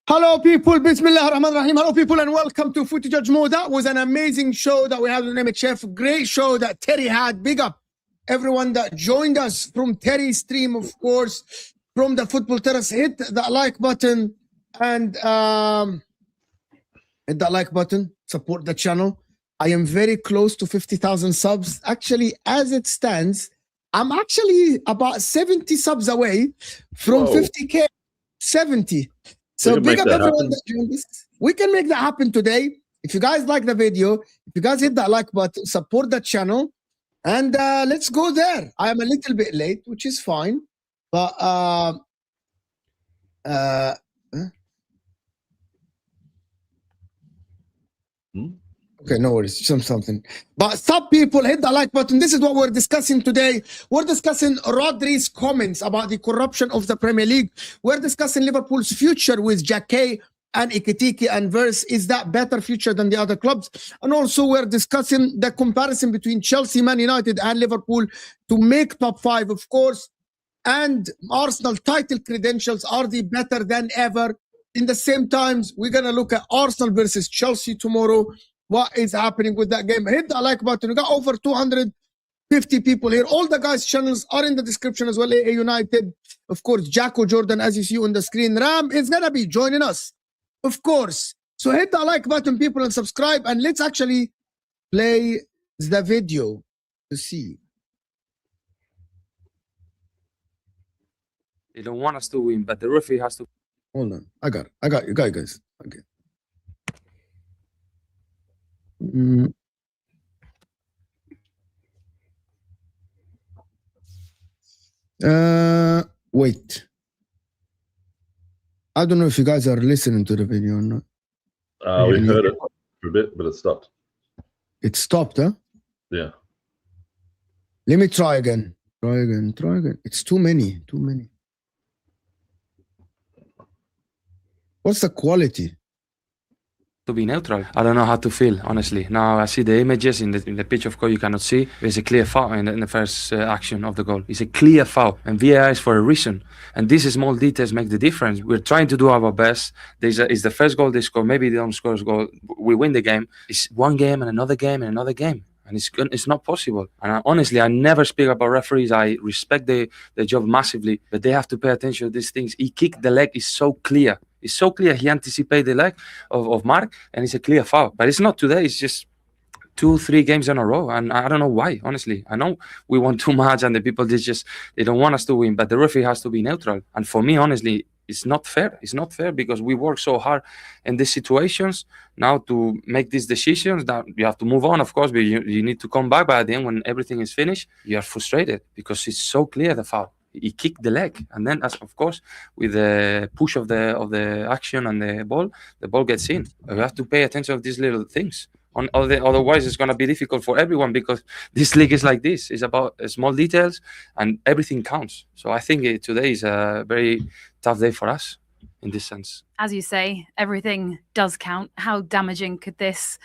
Hello people, Bismillah ar-Rahman ar-Rahim. Hello people and welcome to Footy Judge Mo. That was an amazing show that we had with MHF. Great show that Terry had. Big up everyone that joined us from Terry's stream, of course, from the Football Terrace. Hit that like button and hit that like button. Support the channel. I am very close to 50,000 subs. Actually, as it stands, I'm actually about 70 subs away from 50K. 70. So big up everyone that joined us. We can make that happen today. If you guys like the video, if you guys hit that like button, support the channel, and let's go there. I am a little bit late, which is fine, but okay, no worries, something. But stop, people, hit the like button. This is what we're discussing today. We're discussing Rodri's comments about the corruption of the Premier League. We're discussing Liverpool's future with Jacquet and Ekitike and Verse. Is that better future than the other clubs? And also we're discussing the comparison between Chelsea, Man United and Liverpool to make top 5, of course. And Arsenal title credentials, are they better than ever? In the same times, we're going to look at Arsenal versus Chelsea tomorrow. What is happening with that game? Hit that like button. We got over 250 people here. All the guys' channels are in the description as well. AA United, of course, Jacko Jordan, as you see on the screen. Ram is gonna be joining us, of course. So hit that like button, people, and subscribe. And let's actually play the video to see. They don't want us to win, but the referee has to. Hold on. I got you guys. Okay. Wait. I don't know if you guys are listening to the video or not. We heard it for a bit, but it stopped. It stopped, huh? Yeah. Let me try again. Try again. It's too many. What's the quality? To be neutral. I don't know how to feel, honestly. Now I see the images in the pitch of goal. You cannot see. There's a clear foul in the first action of the goal. It's a clear foul, and VAR is for a reason. And these small details make the difference. We're trying to do our best. It's the first goal they score. Maybe they don't score a goal. We win the game. It's one game and another game and another game. And it's not possible. And honestly, I never speak about referees. I respect their job massively, but they have to pay attention to these things. He kicked the leg. It's so clear. It's so clear. He anticipated the leg of Mark, and it's a clear foul. But it's not today. It's just 2-3 games in a row, and I don't know why. Honestly, I know we won too much, and the people they don't want us to win. But the referee has to be neutral. And for me, honestly, it's not fair. It's not fair because we work so hard in these situations now to make these decisions that you have to move on, of course, but you need to come back. But at the end, when everything is finished, you are frustrated because it's so clear the foul. He kicked the leg, and then, as of course, with the push of the action and the ball gets in. We have to pay attention to these little things. Otherwise, it's going to be difficult for everyone because this league is like this. It's about small details, and everything counts. So I think today is a very tough day for us in this sense. As you say, everything does count. How damaging could this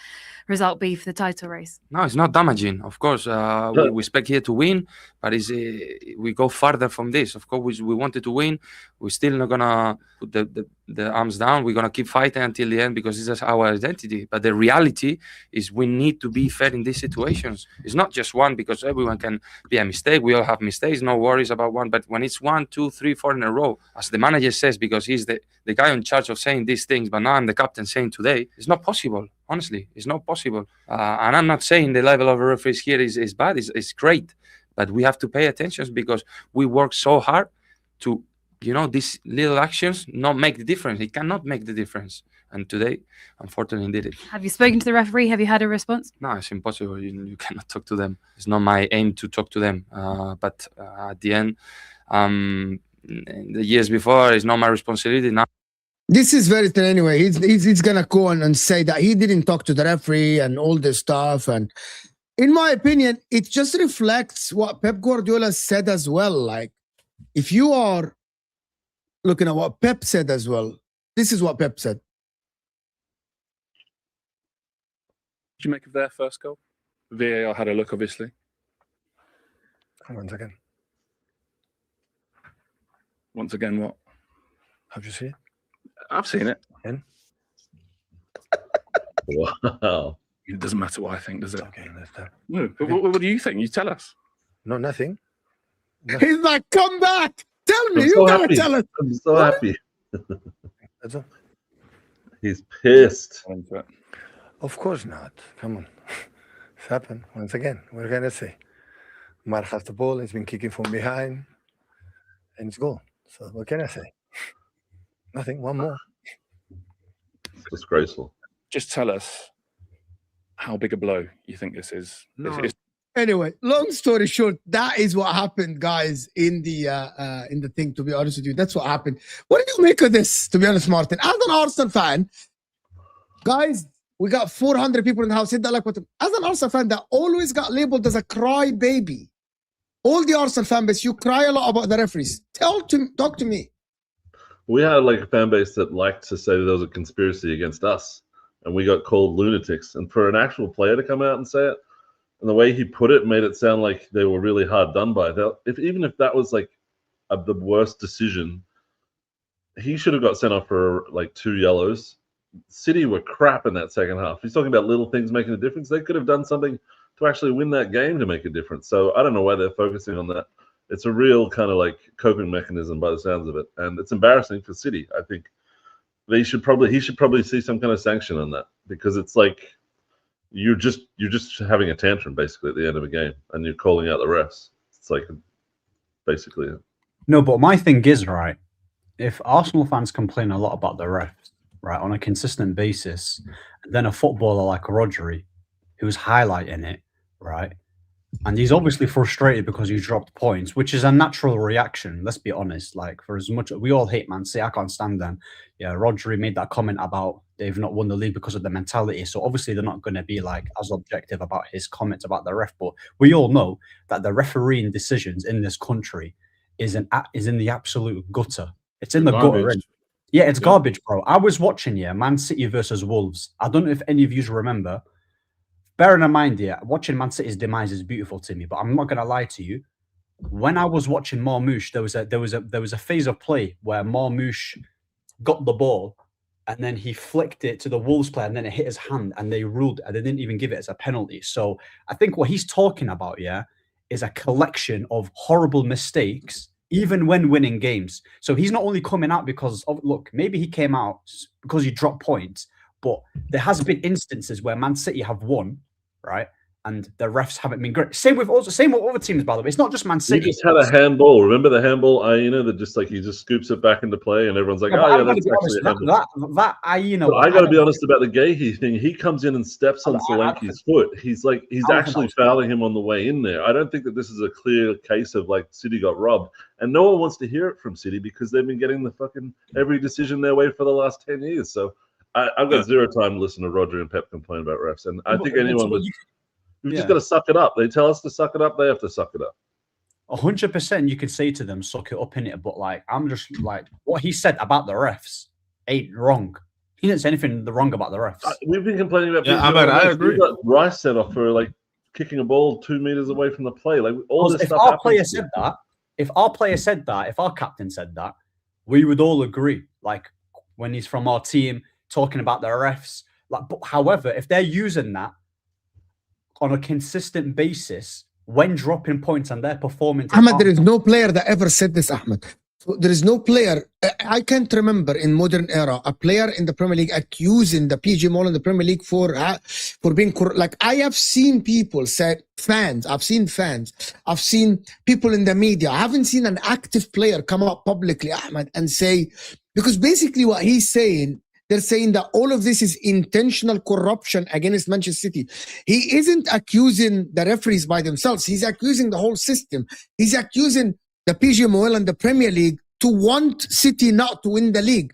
result be for the title race? No, it's not damaging. Of course, we expect here to win, but we go further from this. Of course, we wanted to win. We're still not gonna put the arms down. We're gonna keep fighting until the end because this is our identity. But the reality is we need to be fair in these situations. It's not just one because everyone can be a mistake. We all have mistakes. No worries about one. But when it's 1, 2, 3, 4 in a row, as the manager says, because he's the guy in charge of saying these things, but now I'm the captain saying today, it's not possible. Honestly, it's not possible. And I'm not saying the level of referees here is bad. It's great. But we have to pay attention because we work so hard to, these little actions not make the difference. It cannot make the difference. And today, unfortunately, did it. Have you spoken to the referee? Have you had a response? No, it's impossible. You cannot talk to them. It's not my aim to talk to them. But at the end, the years before, it's not my responsibility now. This is very thin anyway. He's gonna go on and say that he didn't talk to the referee and all this stuff. And in my opinion, it just reflects what Pep Guardiola said as well. Like, if you are looking at what Pep said as well, this is what Pep said. Did you make of their first goal? VAR had a look, obviously. Once again. Once again, what? Have you seen it? I've seen it. And? Wow. It doesn't matter what I think, does it? Okay, that's that. No, but what do you think? You tell us. No, nothing. He's like, come back. Tell me. I'm You so gotta happy. tell us. I'm so happy. That's all. He's pissed. Into it. Of course not. Come on. It's happened. Once again, what can I say? Mar has the ball. He's been kicking from behind. And it's goal. So what can I say? Nothing. One more. It's disgraceful. Just tell us how big a blow you think this is. No. Anyway, long story short, that is what happened, guys, in the thing, to be honest with you. That's what happened. What did you make of this, to be honest, Martin? As an Arsenal fan, guys, we got 400 people in the house. Hit that like button. As an Arsenal fan, that always got labeled as a cry baby. All the Arsenal fan base, you cry a lot about the referees. Talk to me. We had like a fan base that liked to say that there was a conspiracy against us, and we got called lunatics. And for an actual player to come out and say it, and the way he put it made it sound like they were really hard done by. Even if that was like the worst decision, he should have got sent off for like 2 yellows. City were crap in that second half. He's talking about little things making a difference. They could have done something to actually win that game to make a difference. So I don't know why they're focusing on that. It's a real kind of like coping mechanism by the sounds of it. And it's embarrassing for City. I think he should probably see some kind of sanction on that, because it's like you're just having a tantrum basically at the end of a game and you're calling out the refs. It's like basically it. No, but my thing is, right, if Arsenal fans complain a lot about the refs, right, on a consistent basis, and then a footballer like Rodri, who's highlighting it, right, and he's obviously frustrated because he dropped points, which is a natural reaction. Let's be honest. Like, for as much we all hate Man City, I can't stand them. Yeah, Rodri made that comment about they've not won the league because of the mentality. So obviously they're not going to be like as objective about his comments about the ref. But we all know that the refereeing decisions in this country is in the absolute gutter. It's in the gutter. Yeah, it's garbage, bro. I was watching Man City versus Wolves. I don't know if any of you remember. Bearing in mind, watching Man City's demise is beautiful to me, but I'm not gonna lie to you. When I was watching Marmoush, there was a phase of play where Marmoush got the ball and then he flicked it to the Wolves player and then it hit his hand and they ruled and they didn't even give it as a penalty. So I think what he's talking about, is a collection of horrible mistakes, even when winning games. So he's not only coming out because of, look, maybe he came out because he dropped points, but there has been instances where Man City have won, right? and the refs haven't been great. Same with other teams, by the way. It's not just Man You City. just had a handball. Remember the handball Aina that just like he just scoops it back into play, and everyone's like, Yeah, "Oh but yeah, I'm gonna that's be actually a honest, handball." that Aina. But I got to be honest about the Gahey thing. He comes in and steps on I don't Solanke's foot. He's I don't think actually that was- fouling him on the way in there. I don't think that this is a clear case of like City got robbed, and no one wants to hear it from City because they've been getting the fucking every decision their way for the last 10 years. So I've got zero time to listen to Rodri and Pep complain about refs, and I think anyone would. We've just got to suck it up. They tell us to suck it up. They have to suck it up. 100%. You could say to them, "Suck it up in it," but like, I'm just like, what he said about the refs ain't wrong. He didn't say anything wrong about the refs. We've been complaining about. Yeah, I agree. We got Rice set off for like kicking a ball 2 meters away from the play. Like all this if stuff. our player said that, if our captain said that, we would all agree. Like when he's from our team talking about the refs. Like, but however, if they're using that on a consistent basis when dropping points and they're performing, Ahmed, there is no player that ever said this, Ahmed. So there is no player. I can't remember in modern era a player in the Premier League accusing the PGMOL in the Premier League for being like. I have seen people say fans. I've seen fans. I've seen people in the media. I haven't seen an active player come out publicly, Ahmed, and say, because basically what he's saying, they're saying that all of this is intentional corruption against Manchester City. He isn't accusing the referees by themselves. He's accusing the whole system. He's accusing the PGMOL and the Premier League to want City not to win the league.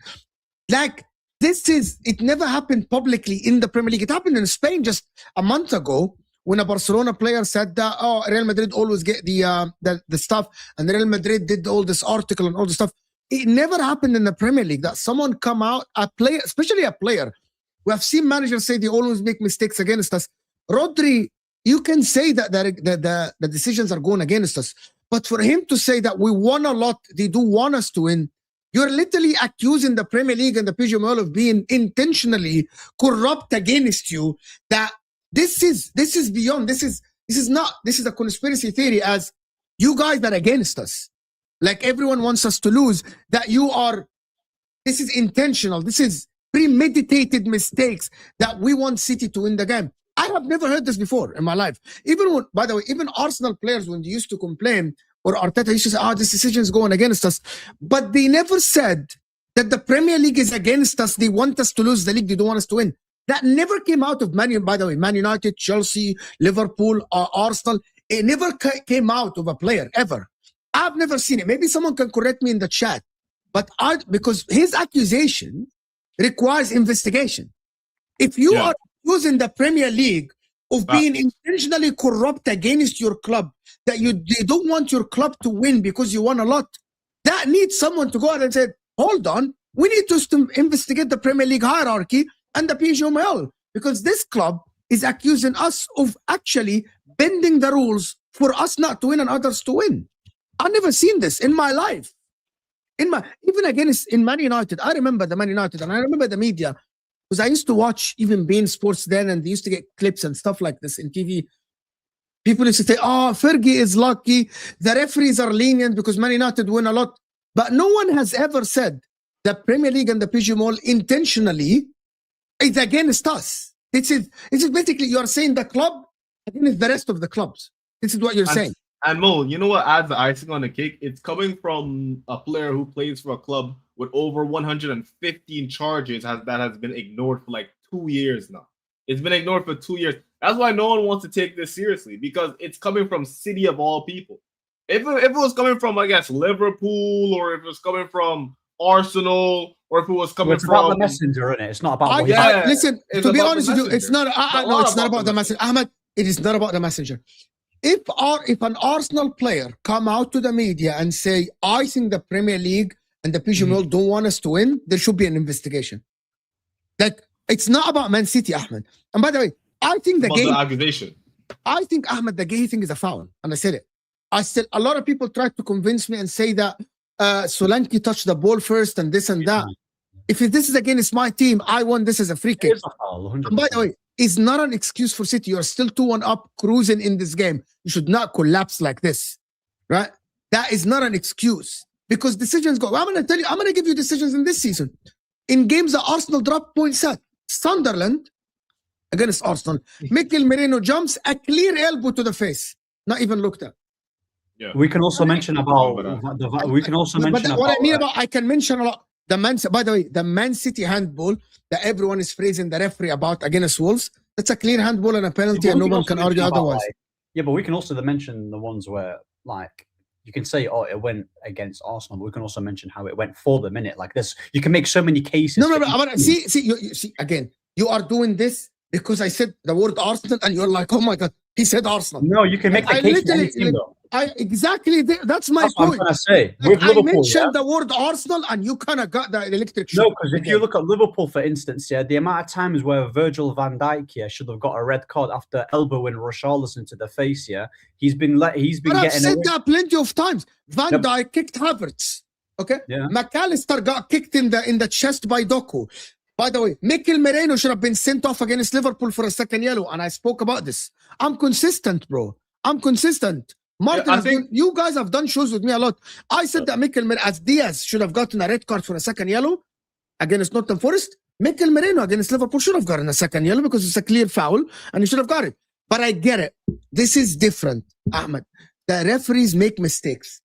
Like, it never happened publicly in the Premier League. It happened in Spain just a month ago when a Barcelona player said that, Real Madrid always get the stuff, and Real Madrid did all this article and all this stuff. It never happened in the Premier League that someone come out, a player, especially a player. We have seen managers say they always make mistakes against us. Rodri, you can say that the decisions are going against us. But for him to say that we won a lot, they do want us to win, you're literally accusing the Premier League and the PGMOL of being intentionally corrupt against you. That this is beyond. This is a conspiracy theory, as you guys are against us. Like everyone wants us to lose, that this is intentional. This is premeditated mistakes that we want City to win the game. I have never heard this before in my life. By the way, even Arsenal players, when they used to complain, or Arteta used to say, this decision is going against us. But they never said that the Premier League is against us. They want us to lose the league. They don't want us to win. That never came out of Man United. By the way, Man United, Chelsea, Liverpool, Arsenal. It never came out of a player, ever. I've never seen it. Maybe someone can correct me in the chat. But because his accusation requires investigation. If you are accusing the Premier League of being intentionally corrupt against your club, that they don't want your club to win because you won a lot, that needs someone to go out and say, hold on, we need to investigate the Premier League hierarchy and the PGMOL, because this club is accusing us of actually bending the rules for us not to win and others to win. I've never seen this in my life. Even against in Man United, I remember the Man United, and I remember the media, because I used to watch even beIN Sports then, and they used to get clips and stuff like this in TV. People used to say, Fergie is lucky, the referees are lenient because Man United win a lot. But no one has ever said the Premier League and the PGMOL intentionally is against us. This is basically, you're saying the club against the rest of the clubs. This is what you're saying. And Mo, you know what adds the icing on the cake? It's coming from a player who plays for a club with over 115 charges that has been ignored for like 2 years now. It's been ignored for 2 years. That's why no one wants to take this seriously, because it's coming from City of all people. If it was coming from, I guess, Liverpool, or if it was coming from Arsenal, or if it was coming from... It's about the messenger, isn't it? It's not about... listen, to be honest with you, it's not... no, it's not about the messenger. Ahmed, it is not about the messenger. If an Arsenal player come out to the media and say, I think the Premier League and the PGMOL don't want us to win, there should be an investigation. Like, it's not about Man City, Ahmed. And by the way, I think the accusation. I think, Ahmed, the Gahey thing is a foul. And I said it. A lot of people tried to convince me and say that Solanke touched the ball first and this and that. If this is against my team, I want this as a free kick. And by the way, it's not an excuse for City. You're still 2-1 up, cruising in this game. You should not collapse like this, right? That is not an excuse, because decisions go. I'm going to tell you, I'm going to give you decisions in this season. In games that Arsenal dropped points at, Sunderland, against Arsenal. Mikel Merino jumps a clear elbow to the face, not even looked at. Yeah. We can also mention about we can also But mention what I about mean about, I can mention a lot. By the way, the Man City handball that everyone is praising the referee about against Wolves, that's a clear handball and a penalty, and no one can argue otherwise. Yeah, but we can also mention the ones where, like, you can say, oh, it went against Arsenal, but we can also mention how it went for the minute. Like this, you can make so many cases. No, but see, again, you are doing this because I said the word Arsenal, and you're like, oh my God, he said Arsenal. No, you can make the case for any team, though. That's my That's point. what I'm trying to say. Like, With Liverpool, I mentioned the word Arsenal, and you kind of got the electric shock. No, because if you look at Liverpool, for instance, yeah, the amount of times where Virgil van Dijk should have got a red card after elbowing Richarlison to the face, he's been But getting I've said away. that plenty of times. Van Dijk kicked Havertz. Okay, Yeah. McAllister got kicked in the chest by Doku. By the way, Mikel Merino should have been sent off against Liverpool for a second yellow, and I spoke about this. I'm consistent, bro. I'm consistent. Martin, you guys have done shows with me a lot. I said that Mikel Merino, as Diaz should have gotten a red card for a second yellow against Nottingham Forest, Mikel Merino against Liverpool should have gotten a second yellow because it's a clear foul, and he should have got it. But I get it. This is different, Ahmed. The referees make mistakes.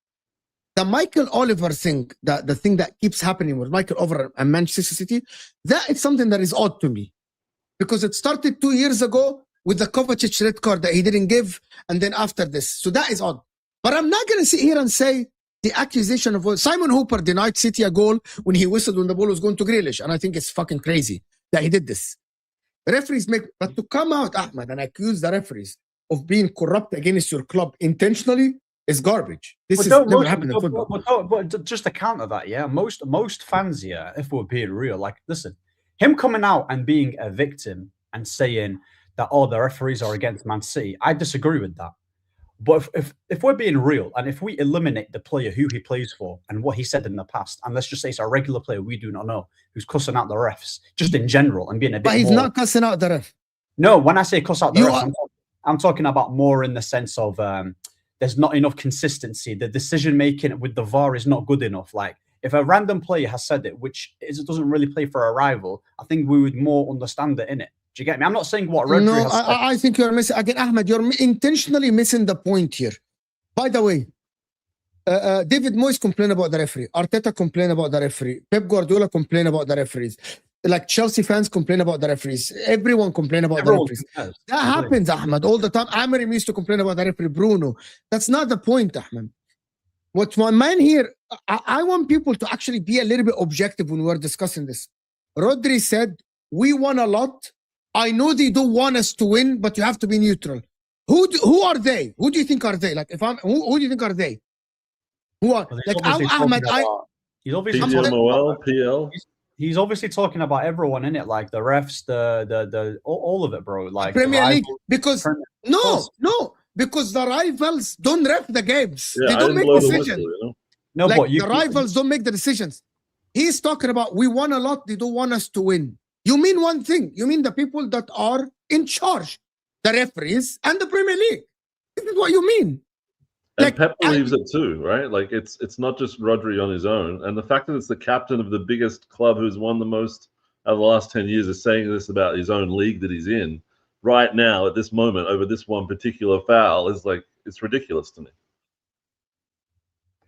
The Michael Oliver thing, the thing that keeps happening with Michael Oliver and Manchester City, that is something that is odd to me. Because it started 2 years ago with the Kovacic red card that he didn't give, and then after this. So that is odd. But I'm not going to sit here and say the accusation of Simon Hooper denied City a goal when he whistled when the ball was going to Grealish, and I think it's fucking crazy that he did this. The referees but to come out, Ahmed, and accuse the referees of being corrupt against your club intentionally is garbage. This never happened in football. But just to counter that, most fans here, if we're being real, like, listen, him coming out and being a victim and saying that, oh, the referees are against Man City, I disagree with that. But if we're being real, and if we eliminate the player who he plays for and what he said in the past, and let's just say it's a regular player we do not know who's cussing out the refs, just in general, and being a bit. But he's not cussing out the ref. No, when I say cuss out the refs, I'm talking about more in the sense of there's not enough consistency. The decision making with the VAR is not good enough. Like, if a random player has said it, which doesn't really play for a rival, I think we would more understand it, innit? Do you get me? I'm not saying what Rodri has said. I think you're missing. Again, Ahmed, you're intentionally missing the point here. By the way, David Moyes complained about the referee. Arteta complained about the referee. Pep Guardiola complained about the referees. Like, Chelsea fans complain about the referees. Everyone complain about the referees. That happens, Ahmed, all the time. Amorim used to complain about the referee, Bruno. That's not the point, Ahmed. What my man here, I want people to actually be a little bit objective when we're discussing this. Rodri said, we won a lot. I know they don't want us to win, but you have to be neutral. Who are they? Who do you think are they? Like, who do you think are they? Who are like Ahmed? He's obviously PGMOL, PL. He's obviously talking about everyone in it, like the refs, the all of it, bro. Like Premier League, because because the rivals don't ref the games. Yeah, they don't make decisions. Whistle, you know? No, like, but the rivals don't make the decisions. He's talking about we won a lot. They don't want us to win. You mean one thing. You mean the people that are in charge, the referees and the Premier League. This is what you mean. And Like, Pep believes it too, right? Like, it's not just Rodri on his own. And the fact that it's the captain of the biggest club who's won the most over the last 10 years is saying this about his own league that he's in right now at this moment over this one particular foul is like, it's ridiculous to me.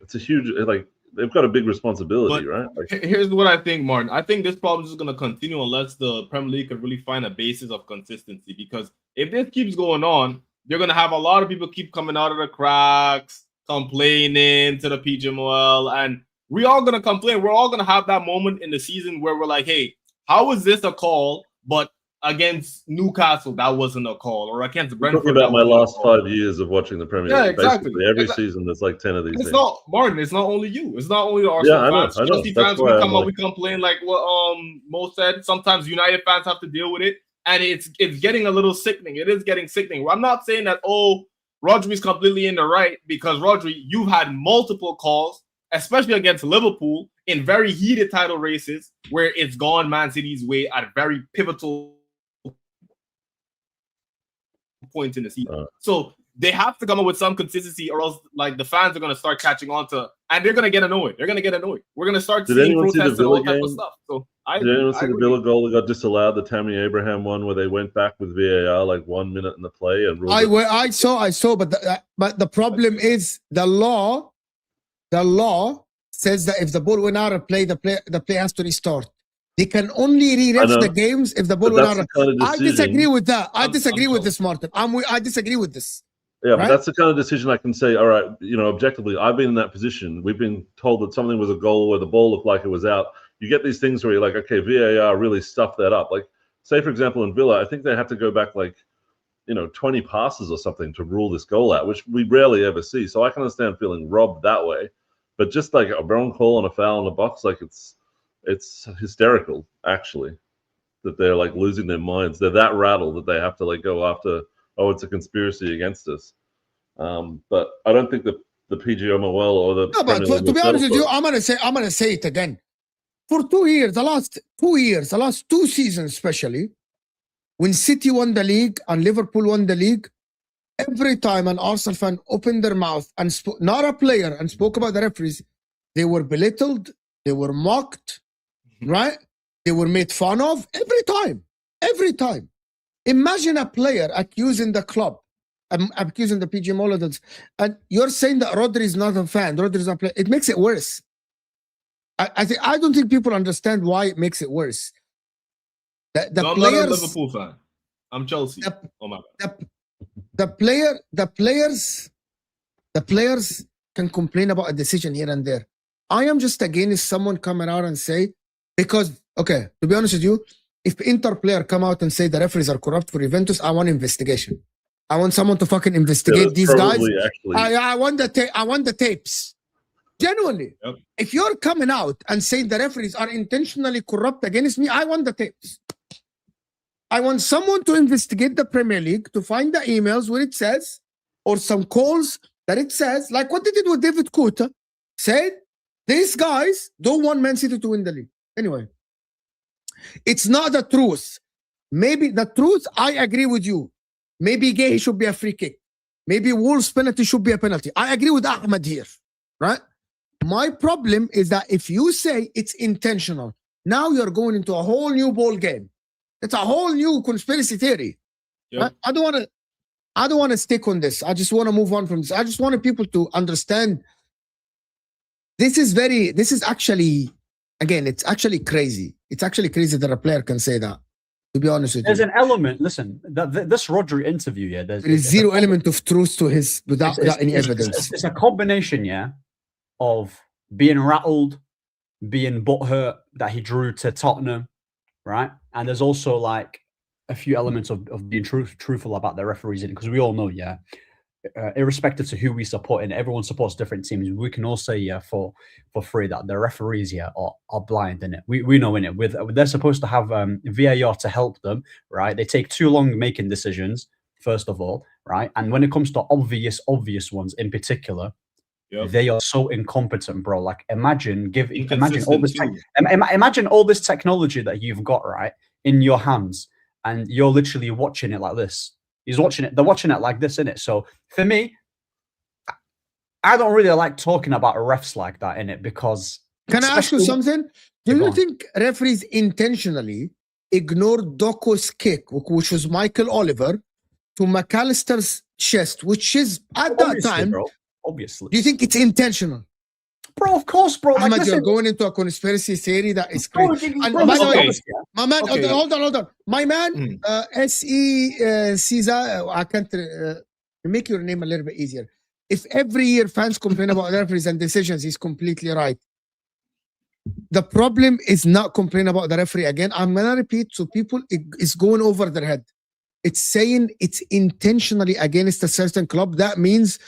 It's a huge, like, they've got a big responsibility, right? Like, here's what I think, Martin. I think this problem is going to continue unless the Premier League can really find a basis of consistency. Because if this keeps going on, you're going to have a lot of people keep coming out of the cracks, complaining to the PGMOL, and we're all going to complain. We're all going to have that moment in the season where we're like, hey, how is this a call? But against Newcastle, that wasn't a call. Or against Brentford, talking about my last 5 years of watching the Premier League. Exactly. Basically, every season there's like 10 of these It's things. not, Martin, it's not only you. It's not only the Arsenal fans. I know. Chelsea fans, we come out, we complain like what Mo said. Sometimes United fans have to deal with it. And it's getting a little sickening. It is getting sickening. I'm not saying that, Rodri's completely in the right, because Rodri, you've had multiple calls, especially against Liverpool, in very heated title races where it's gone Man City's way at very pivotal points in the season. So they have to come up with some consistency, or else like the fans are going to start catching on to, and they're going to get annoyed. We're going to get annoyed. We're going to start seeing protests and all type of stuff. So Did anyone see the Villa goal that got disallowed? The Tammy Abraham one where they went back with VAR like 1 minute in the play and ruled I saw, but the problem is the law says that if the ball went out of play, the play has to restart. They can only re-ref the games if the ball went out of play. I disagree with that. I disagree with this, Martin. I disagree with this. Yeah, but that's the kind of decision I can say, all right, objectively, I've been in that position. We've been told that something was a goal where the ball looked like it was out. You get these things where you're like, okay, VAR really stuffed that up. Like, say, for example, in Villa, I think they had to go back 20 passes or something to rule this goal out, which we rarely ever see. So I can understand feeling robbed that way. But just like a wrong call on a foul in the box, like it's hysterical, actually, that they're like losing their minds. They're that rattled that they have to go after, it's a conspiracy against us. But I don't think the PGMOL or the to be honest with you, I'm gonna say it again. For 2 years, the last 2 seasons especially, when City won the league and Liverpool won the league, every time an Arsenal fan opened their mouth and not a player, and spoke about the referees, they were belittled, they were mocked, right? They were made fun of every time. Imagine a player accusing the club, accusing the PGMOL, and you're saying that Rodri is not a fan, Rodri is not playing. It makes it worse. I don't think people understand why it makes it worse. The I'm players, not a Liverpool fan. I'm Chelsea. Oh my God. The players can complain about a decision here and there. I am just against someone coming out and say, because, okay, to be honest with you, if Inter player come out and say the referees are corrupt for Juventus, I want investigation. I want someone to fucking investigate these guys. I want the tapes. Genuinely. Yep. If you're coming out and saying the referees are intentionally corrupt against me, I want the tapes. I want someone to investigate the Premier League to find the emails where it says, or some calls that it says, like what they did with David Kuta, said, these guys don't want Man City to win the league. Anyway, it's not the truth. Maybe the truth, I agree with you. Maybe Gay should be a free kick. Maybe Wolves penalty should be a penalty. I agree with Ahmed here, right? My problem is that if you say it's intentional, now you're going into a whole new ball game. It's a whole new conspiracy theory. Yep. I don't want to stick on this. I just want to move on from this. I just wanted people to understand. This is actually, again, it's actually crazy. It's actually crazy that a player can say that. To be honest with you, there's an element. Listen, this Rodri interview, yeah, there is zero element of truth to his without any evidence. It's a combination, yeah, of being rattled, being butthurt that he drew to Tottenham, right? And there's also like a few elements of being truthful about the referees, because we all know, yeah, irrespective to who we support, and everyone supports different teams, we can all say, yeah, for free that the referees, yeah, are blind in it. We know in it. They're supposed to have VAR to help them, right? They take too long making decisions, first of all, right? And when it comes to obvious ones in particular, yep, they are so incompetent, bro. Like imagine all this technology that you've got right in your hands, and you're literally watching it like this. They're watching it like this, innit? So for me, I don't really like talking about refs like that, innit? Because can I ask you something? Do you think referees intentionally ignored Doku's kick, which was Michael Oliver, to McAllister's chest, which is at that time, bro, obviously. Do you think it's intentional? Bro, of course, bro. Ahmed, like, you're going into a conspiracy theory that is crazy. And by the way, my man, okay, hold on. My man, S.E. Caesar, I can't make your name a little bit easier. If every year fans complain about referees and decisions, he's completely right. The problem is not complaining about the referee. Again, I'm going to repeat, so people, it's going over their head. It's saying it's intentionally against a certain club. That means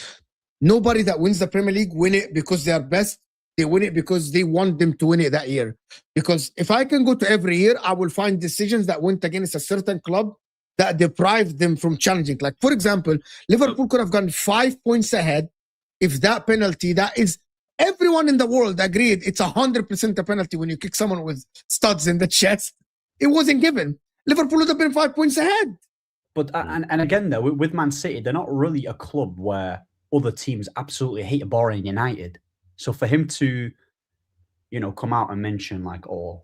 nobody that wins the Premier League win it because they are best. They win it because they want them to win it that year. Because if I can go to every year, I will find decisions that went against a certain club that deprived them from challenging. Like, for example, Liverpool could have gone 5 points ahead if that penalty, that is, everyone in the world agreed it's 100% a penalty when you kick someone with studs in the chest. It wasn't given. Liverpool would have been 5 points ahead. But, and again, though, with Man City, they're not really a club where other teams absolutely hate Boring United. So for him to, come out and mention like, oh,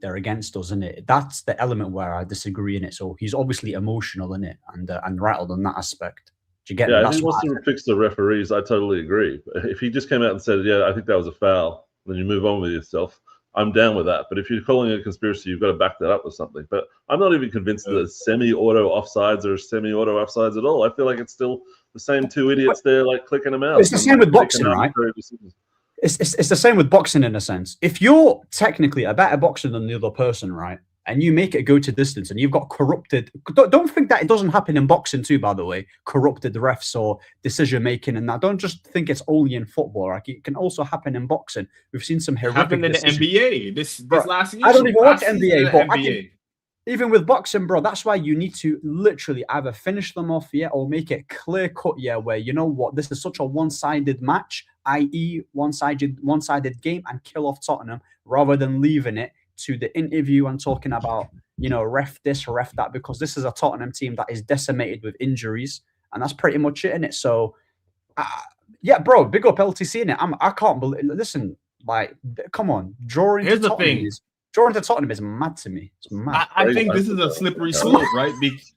they're against us, isn't it? That's the element where I disagree in it. So he's obviously emotional in it and rattled on that aspect. Do you get me? Yeah, if That's he wants to fix the referees, I totally agree. If he just came out and said, "Yeah, I think that was a foul," then you move on with yourself. I'm down with that. But if you're calling it a conspiracy, you've got to back that up with something. But I'm not even convinced that semi-auto offsides or semi-auto offsides at all. I feel like it's still the same two idiots there, like clicking them out. It's the same with boxing, right? It's the same with boxing in a sense. If you're technically a better boxer than the other person, right, and you make it go to distance and you've got corrupted, don't think that it doesn't happen in boxing too, by the way, corrupted refs or decision making and that. Don't just think it's only in football. Like, it can also happen in boxing. We've seen some horrific happened in the decisions. NBA this last year. I don't even watch NBA, but even with boxing, bro, that's why you need to literally either finish them off, or make it clear cut, where you know what, this is such a one-sided match, i.e., one-sided game, and kill off Tottenham rather than leaving it to the interview and talking about, ref this, ref that, because this is a Tottenham team that is decimated with injuries, and that's pretty much it, innit? So, yeah, bro, big up LTC in it. I can't believe. Listen, like, come on, drawing. Here's the thing. Drawing to Tottenham is mad to me. It's mad. I think this is a slippery slope, right?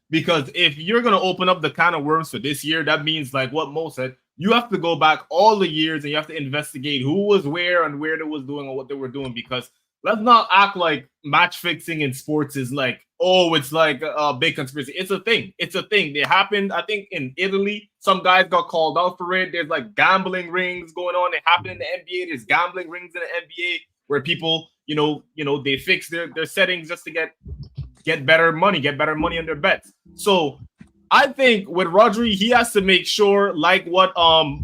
Because if you're going to open up the can of worms for this year, that means, like what Mo said, you have to go back all the years and you have to investigate who was where and where they was doing or what they were doing. Because let's not act like match fixing in sports is like, oh, it's like a big conspiracy. It's a thing. It's a thing. It happened, I think, in Italy. Some guys got called out for it. There's like gambling rings going on. It happened in the NBA. There's gambling rings in the NBA where people, they fix their settings just to get better money on their bets. So I think with Rodri, he has to make sure, like what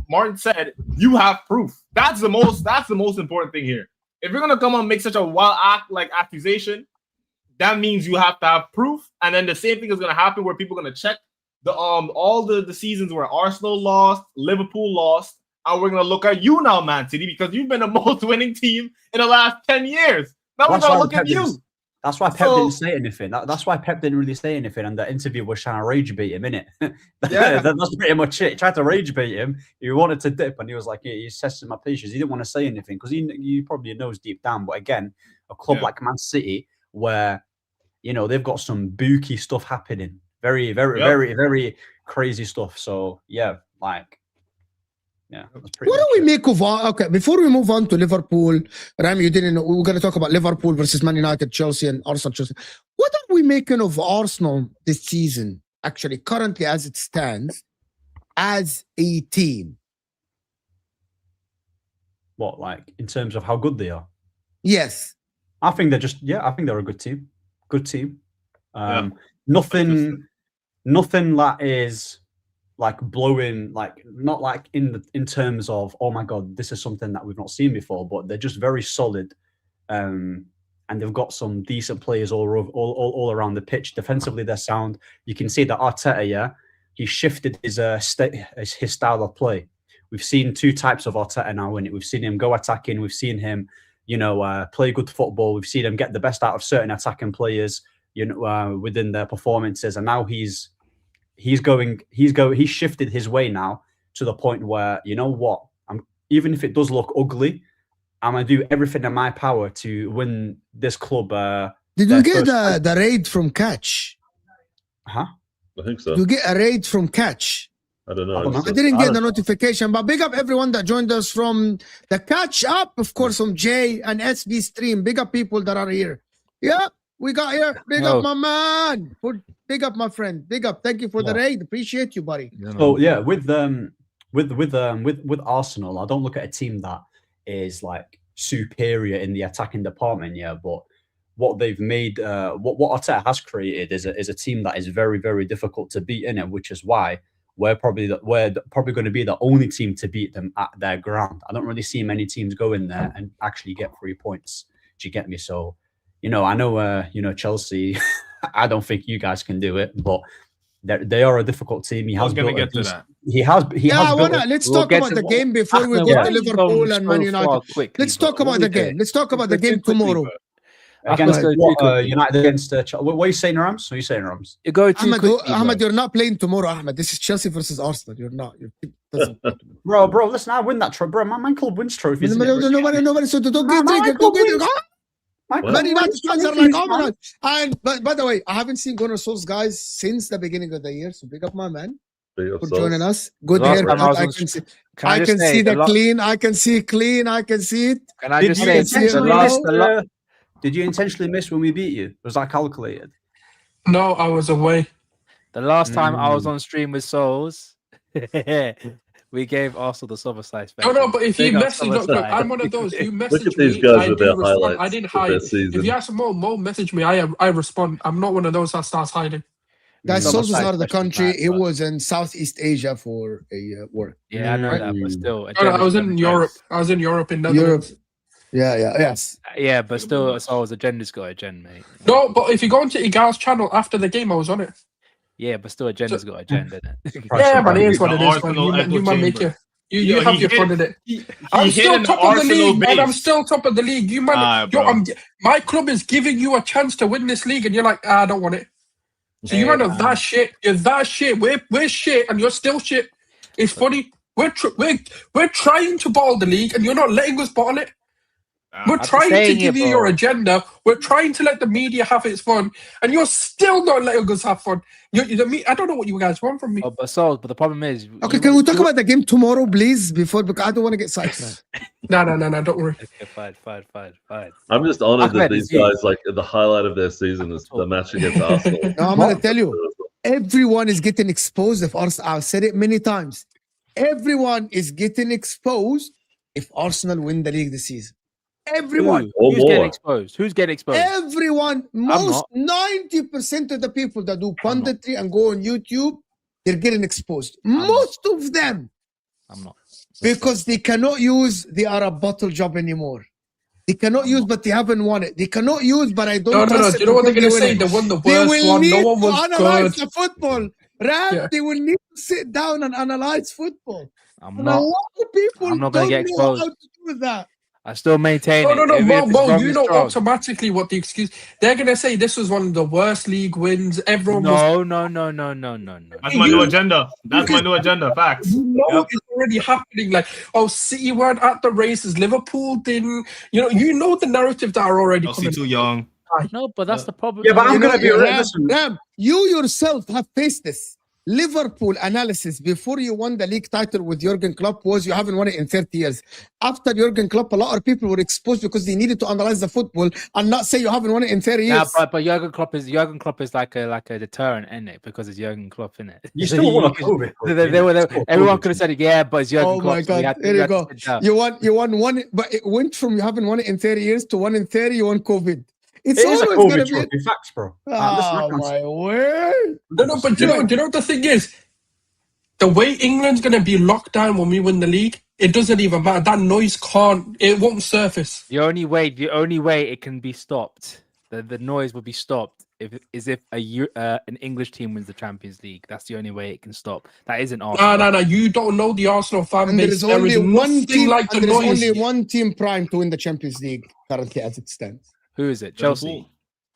Martin said, you have proof. That's the most important thing here. If you're gonna come on and make such a wild accusation, that means you have to have proof. And then the same thing is gonna happen where people are gonna check the all the seasons where Arsenal lost, Liverpool lost, and we're gonna look at you now, Man City, because you've been the most winning team in the last 10 years. Now we're gonna look at you. That's why Pep didn't say anything. That's why Pep didn't really say anything, and the interview was trying to rage bait him, innit? Yeah, that's pretty much it. He tried to rage bait him. He wanted to dip, and he was like, he's testing my patience. He didn't want to say anything because he probably knows deep down. But again, a club like Man City, where they've got some booky stuff happening, very, very, very, very crazy stuff. So yeah, like. Yeah, what do we make of okay, before we move on to Liverpool, Ram, you didn't know we were going to talk about Liverpool versus Man United, Chelsea, and Arsenal. What are we making of Arsenal this season, actually, currently as it stands, as a team? What, like, in terms of how good they are? Yes. I think they're I think they're a good team. Good team. Nothing that is like blowing, like not like in terms of, oh my god, this is something that we've not seen before, but they're just very solid, and they've got some decent players all around the pitch. Defensively, they're sound. You can see that Arteta, he shifted his style of play. We've seen two types of Arteta now in it. We've seen him go attacking. We've seen him, play good football. We've seen him get the best out of certain attacking players, within their performances, and now he's shifted his way now to the point where, even if it does look ugly, I'm gonna do everything in my power to win this club. Did you get the raid from Catch? I think so. Did you get a raid from Catch? I don't know. I didn't get the notification, but big up everyone that joined us from the Catch app, of course, from J and SB stream. Big up people that are here. Yeah, we got here. Big up my man. Big up my friend. Big up. Thank you for the raid. Appreciate you, buddy. So yeah, with Arsenal, I don't look at a team that is like superior in the attacking department. Yeah, but what they've made, what Arteta has created is a team that is very, very difficult to beat in it, which is why we're probably going to be the only team to beat them at their ground. I don't really see many teams go in there and actually get 3 points. Do you get me? So, I know, Chelsea. I don't think you guys can do it, but they are a difficult team. He has going to get to that. Let's talk about the game before we go to Liverpool and Man United. Let's talk about the game. Let's talk about the game tomorrow. Against United against Chelsea. What are you saying, Rams? What are you saying, Rams? You go too quickly, Ahmed, you're not playing tomorrow, Ahmed. This is Chelsea versus Arsenal. You're not. Bro, listen, I win that trophy. Bro, my club wins trophies. Nobody. So don't get it. Man United fans are like, oh my God. And but by the way, I haven't seen Gunnar Solskjaer guys since the beginning of the year. So big up my man for joining us. Good haircut. I can see. I can see the clean. I can see clean. I can see it. Can I just say, did you intentionally miss when we beat you? Was that calculated? No, I was away. The last time I was on stream with Souls, we gave Arsenal the silver slice. No, but if you message, look, I'm one of those. You message Look at these guys me, with I their do respond. highlights. I didn't hide. If you ask Mo message me, I respond. I'm not one of those that starts hiding. Guys, Souls was out of the country. He was in Southeast Asia for a work. Yeah, I know that, but still. No, I was in Europe. I was in Europe in Netherlands. Yes. Yeah, but still, Souls, agenda's got agenda, mate. No, but if you go into Igal's channel after the game, I was on it. Yeah, but still, agenda's got agenda, isn't it? Yeah, but it is what it is, man. You might make it. You have your fun in it. I'm still top of the league, man. I'm still top of the league. You man, my club is giving you a chance to win this league, and you're like, I don't want it. So you man are that shit. You're that shit. We're shit, and you're still shit. It's funny. We're trying to bottle the league, and you're not letting us bottle it. We're trying to give you your agenda. We're trying to let the media have its fun, and you're still not letting us have fun. I don't know what you guys want from me. But the problem is... Okay, can we talk about the game tomorrow, please? Because I don't want to get sidetracked. No, don't worry. Okay, fine. I'm just honored that these guys, like, the highlight of their season is the match against Arsenal. No, I'm going to tell you, everyone is getting exposed if Arsenal... I've said it many times. Everyone is getting exposed if Arsenal win the league this season. Everyone. Who's getting exposed? Who's getting exposed? Everyone. Most 90% of the people that do punditry and go on YouTube, they're getting exposed. Most of them. I'm not. Because they cannot use they are a bottle job anymore. They cannot use, but they haven't won it. They cannot use, but I don't trust it. You know what they're going to say? They won the worst one. No one was analyze the football. They will need to sit down and analyze football. A lot of people I'm not going to get exposed. How to do that. I still maintain it. No, you know automatically what the excuse. They're gonna say this was one of the worst league wins. Everyone No. That's my new agenda. That's my new agenda. Facts. It's already happening. Like, City weren't at the races. Liverpool didn't. You know the narrative that are already coming. Too young. No, but that's the problem. Yeah, but I'm gonna be Ram, you yourself have faced this. Liverpool analysis before you won the league title with Jurgen Klopp was you haven't won it in 30 years. After Jurgen Klopp, a lot of people were exposed because they needed to analyze the football and not say you haven't won it in 30 years. Yeah, but Jurgen Klopp is like a deterrent, isn't it? Because it's Jurgen Klopp, isn't it? You still want to prove it. Everyone could have said, yeah, but it's Jurgen Klopp. Oh my God, there you go. You won one, but it went from you haven't won it in 30 years to 1 in 30, you won COVID. It's always going to be facts, bro. Oh my word! No, but you know what the thing is? The way England's going to be locked down when we win the league, it doesn't even matter. That noise it won't surface. The only way it can be stopped, the noise will be stopped if an English team wins the Champions League. That's the only way it can stop. That isn't Arsenal. No. You don't know the Arsenal fan base. There is only one team. There is only one team prime to win the Champions League currently as it stands. Who is it? Chelsea.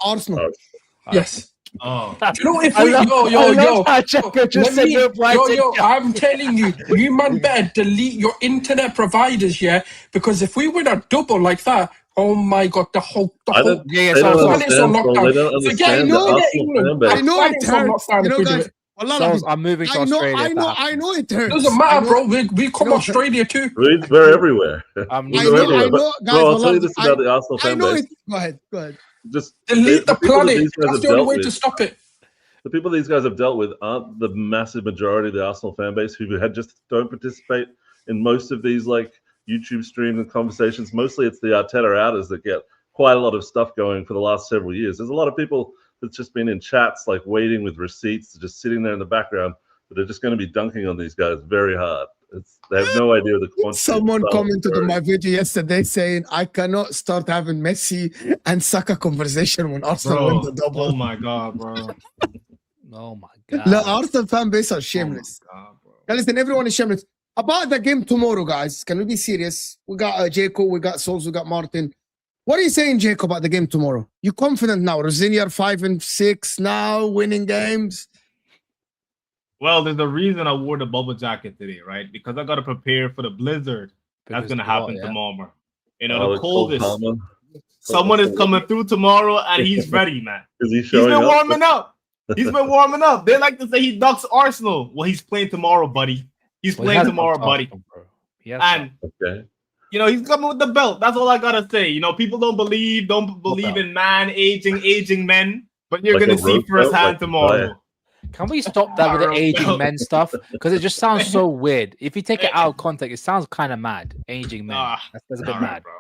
Arsenal. Yes. Oh, you know if we I'm telling you, you man better delete your internet providers, yeah, because if we win a double like that, oh my God, the whole I know it hurts. Guys, I'm moving to Australia. I know it hurts. Doesn't matter, bro. We come Australia too. We're everywhere. I know, guys. I'll tell you this about the Arsenal fan base. Go ahead. Just delete the planet. That's the only way to stop it. The people these guys have dealt with aren't the massive majority of the Arsenal fan base who just don't participate in most of these like YouTube streams and conversations. Mostly it's the Arteta outers that get quite a lot of stuff going for the last several years. There's a lot of people that's just been in chats like waiting with receipts, just sitting there in the background, that are just going to be dunking on these guys very hard. They have no idea the quantity. Someone commented on my video yesterday saying, I cannot start having Messi and Saka conversation when Arsenal win the double. Oh my God, bro. Oh my God. The Arsenal fan base are shameless. God, listen, everyone is shameless. About the game tomorrow, guys, can we be serious? We got Jacquet, we got Souls, we got Martin. What are you saying, Jacquet, about the game tomorrow? You confident now? Rosinia 5-6 now, winning games. Well, there's a reason I wore the bubble jacket today, right? Because I got to prepare for the blizzard that's going to happen tomorrow. The coldest. Someone is coming through tomorrow, and he's ready, man. Is he He's showing been up? warming up. He's been warming up. They like to say he ducks Arsenal. Well, he's playing tomorrow, buddy. He's playing tomorrow, buddy. And okay. you know, he's coming with the belt. That's all I gotta say. You know, people don't believe in man aging men, but you're Like gonna a see road firsthand belt, like tomorrow. Can we stop that with the aging men stuff? Because it just sounds so weird. If you take it out of context, it sounds kind of mad. Aging men. That's a bit mad, bro.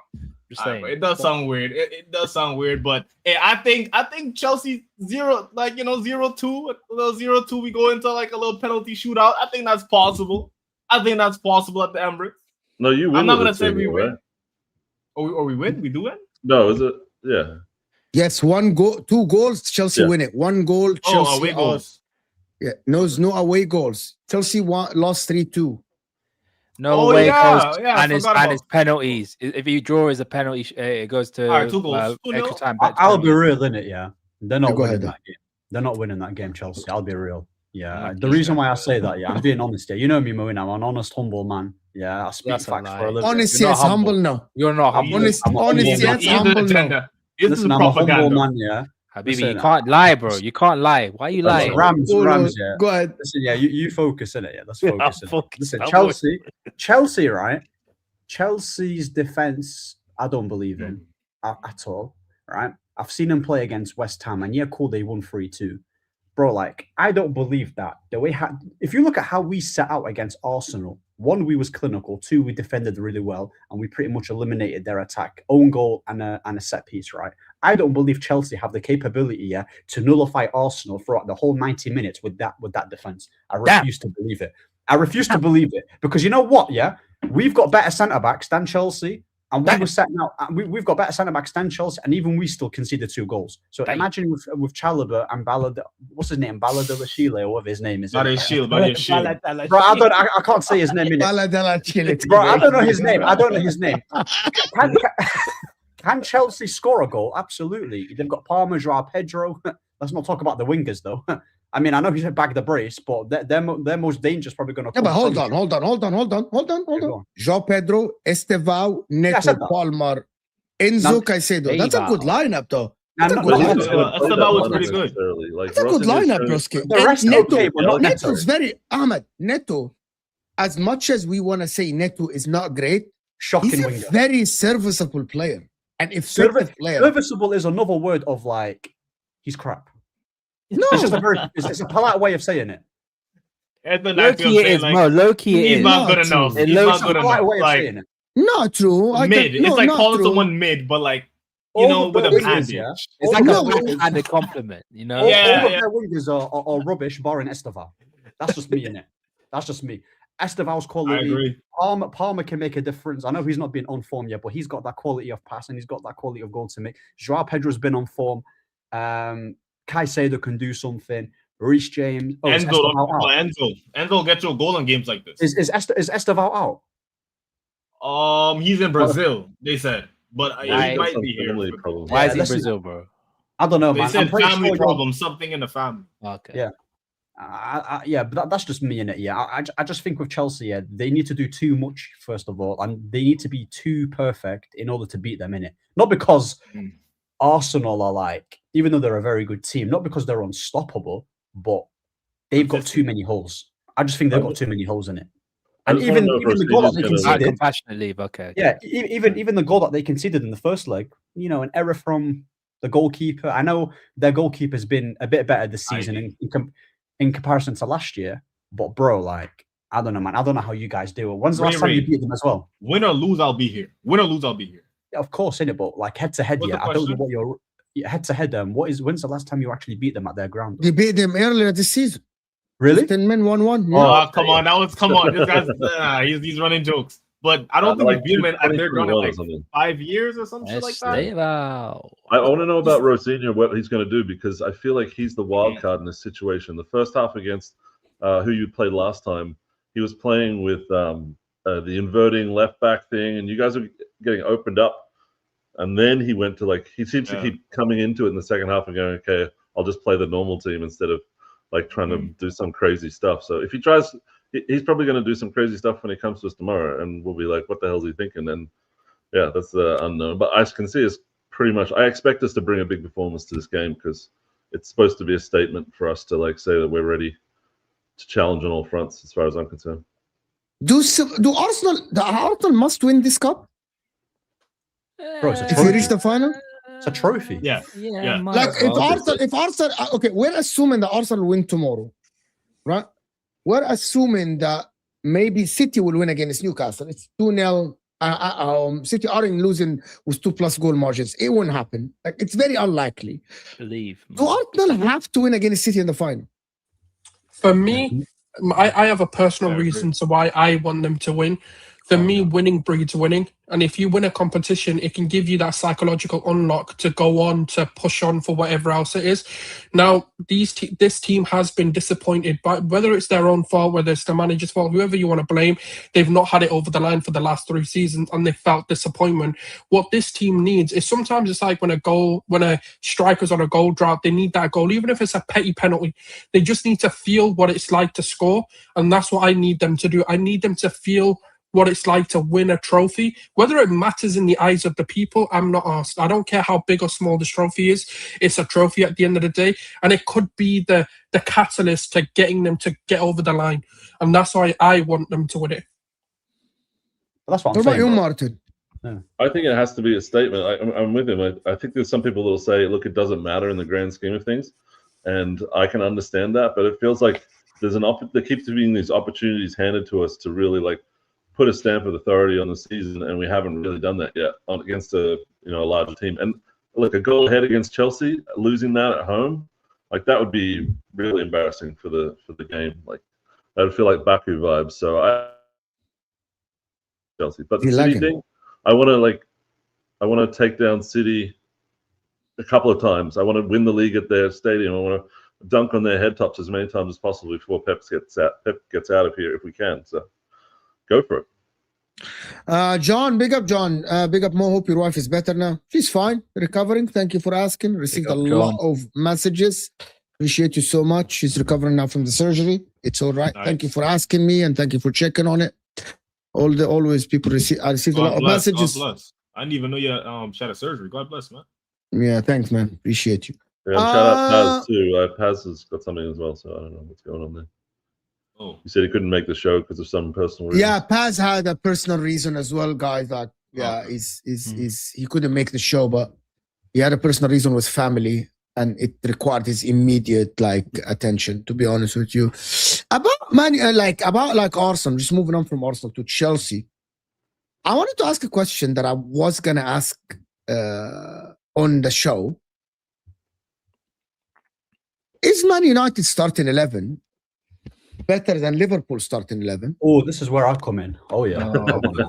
Just saying. It does sound weird. It does sound weird, but hey, I think Chelsea 0-2, a little 0-2. We go into like a little penalty shootout. I think that's possible. I think that's possible at the Emirates. No, you win. I'm not gonna say we win. Right? Or we win? We do win? No, is it? Yeah. Yes, 1 goal, 2 goals. Chelsea win it. 1 goal. Chelsea away goals. Yeah, no away goals. Chelsea lost 3-2. No away goals and his penalties. If you draw as a penalty, it goes to 2 goals. extra time. I'll be real in it. Yeah, they're not go winning ahead, that game. They're not winning that game, Chelsea. I'll be real. Yeah, the reason why I say that, yeah, I'm being honest. Yeah, you know me, Mo. I'm an honest, humble man. Yeah, I speak facts for a living. Honest, yes, humble no. You're not humble. Honest, yes, humble no. Listen, I'm a humble man. Yeah. Habibi, you can't lie, bro. You can't lie. Why are you lying? Rams, yeah. Go ahead. Listen, yeah, you focus in it. Yeah, let's focus. Listen, Chelsea, right? Chelsea's defense, I don't believe in at all, right? I've seen them play against West Ham, and yeah, cool, they won 3-2. Bro, like, I don't believe that. If you look at how we set out against Arsenal, 1, we was clinical. 2, we defended really well, and we pretty much eliminated their attack. Own goal and a set piece, right? I don't believe Chelsea have the capability to nullify Arsenal throughout the whole 90 minutes with that defense. I refuse to believe it. I refuse to believe it because you know what? Yeah, we've got better centre backs than Chelsea, and we were setting out. We've got better centre backs than Chelsea, and even we still conceded 2 goals. So imagine with Chalobah and Ballad, what's his name, Baladashile, or whatever his name is. Bro, I can't say his name. Bro, I don't know his name. Can Chelsea score a goal? Absolutely. They've got Palmer, Joao Pedro. Let's not talk about the wingers, though. I mean, I know he's back the brace, but their most dangerous probably going to come. Yeah, but hold on. Joao Pedro, Estevao, Neto, Palmer, Enzo Caicedo. That's a good lineup, though. That's a good lineup. Estevao was pretty good. That's a good lineup, broski. The rest okay, but not Neto. Neto's very Ahmed. Neto, as much as we want to say Neto is not great, he's a very serviceable player. And if serviceable is another word of like, he's crap. No, it's just it's a polite way of saying it. Low-key it is, Mo. Low-key it is. He's not good enough. He's not good enough. Way of saying it. Not true. Mid. It's like calling someone mid, but like, you know, with a package. Yeah. It's like a backhanded compliment, you know? All of their wingers are rubbish, barring Estevao. That's just me, innit? That's just me. Estevao's quality. Palmer can make a difference. I know he's not been on form yet, but he's got that quality of pass and he's got that quality of goal to make. Joao Pedro's been on form. Caicedo can do something. Reece James. Enzo gets you a goal in games like this. Is Estevao out? He's in Brazil, they said. But he might be here. Why is he in Brazil, bro? I don't know, they man. Said family problem, something in the family. Okay. Yeah. But that's just me in it. Yeah, I just think with Chelsea, they need to do too much first of all, and they need to be too perfect in order to beat them in it. Not because Arsenal are like, even though they're a very good team, not because they're unstoppable, but they've got too many holes. I just think they've got too many holes in it. And even the goal that they conceded, compassionate leave. Okay. Yeah, even the goal that they conceded in the first leg, you know, an error from the goalkeeper. I know their goalkeeper's been a bit better this season in comparison to last year, but bro, like, I don't know, man. I don't know how you guys do it. When's the last time you beat them as well? Win or lose, I'll be here. Yeah, of course, innit? But like head to head, I don't know what your head to head. When's the last time you actually beat them at their ground? They beat them earlier this season. Really? 10 men 1-1. Oh, come on. This guy's he's running jokes. But I don't think we beat them at their ground in like 5 years or something like that. I want to know about Rosinha, what he's going to do, because I feel like he's the wild card in this situation. The first half against who you played last time, he was playing with the inverting left back thing, and you guys are getting opened up. And then he went to he seems to keep coming into it in the second half and going, okay, I'll just play the normal team instead of like trying to do some crazy stuff. So if he tries, he's probably going to do some crazy stuff when he comes to us tomorrow, and we'll be like, what the hell is he thinking? And yeah, that's the unknown. But I can see his pretty much. I expect us to bring a big performance to this game because it's supposed to be a statement for us to like say that we're ready to challenge on all fronts, as far as I'm concerned. Do Arsenal must win this cup? Bro, it's a If you trophy. reach the final? It's a trophy. Yeah. Like if Arsenal, okay, we're assuming that Arsenal win tomorrow, right? We're assuming that maybe City will win against Newcastle. It's 2-0. City aren't losing with 2+ goal margins. It won't happen. Like, it's very unlikely. Believe. Do Arsenal have to win against City in the final? For me, I have a personal reason to why I want them to win. For me, winning breeds winning. And if you win a competition, it can give you that psychological unlock to go on, to push on for whatever else it is. Now, this team has been disappointed, but whether it's their own fault, whether it's the manager's fault, whoever you want to blame, they've not had it over the line for the last 3 seasons and they felt disappointment. What this team needs is sometimes it's like when a striker's on a goal drought, they need that goal, even if it's a petty penalty. They just need to feel what it's like to score. And that's what I need them to do. I need them to feel what it's like to win a trophy. Whether it matters in the eyes of the people, I'm not asked. I don't care how big or small this trophy is. It's a trophy at the end of the day. And it could be the catalyst to getting them to get over the line. And that's why I want them to win it. That's what What I'm about saying. you, bro. Martin? I think it has to be a statement. I'm with him. I think there's some people that will say, look, it doesn't matter in the grand scheme of things. And I can understand that. But it feels like there's there keeps being these opportunities handed to us to really like put a stamp of authority on the season, and we haven't really done that yet against a larger team. And look, a goal ahead against Chelsea, losing that at home, like that would be really embarrassing for the game. Like that would feel like Baku vibes. So Chelsea, but the City thing, I want to take down City a couple of times. I want to win the league at their stadium. I want to dunk on their head tops as many times as possible before Pep gets out of here if we can. So. Go for it. John, big up John. Big up Mo. Hope your wife is better now. She's fine, recovering. Thank you for asking. Received a lot of messages. Appreciate you so much. She's recovering now from the surgery. It's all right. Nice. Thank you for asking me and thank you for checking on it. Always people I received a lot of messages. God bless. I didn't even know you had a surgery. God bless, man. Yeah, thanks, man. Appreciate you. Yeah, shout out Paz too. Paz has got something as well, so I don't know what's going on there. Oh. He said he couldn't make the show because of some personal reason. Yeah, Paz had a personal reason as well, guys. That he couldn't make the show, but he had a personal reason with family, and it required his immediate attention. To be honest with you, about Arsenal. Just moving on from Arsenal to Chelsea, I wanted to ask a question that I was gonna ask on the show. Is Man United starting 11 better than Liverpool starting 11? Oh, this is where I come in. Oh, yeah.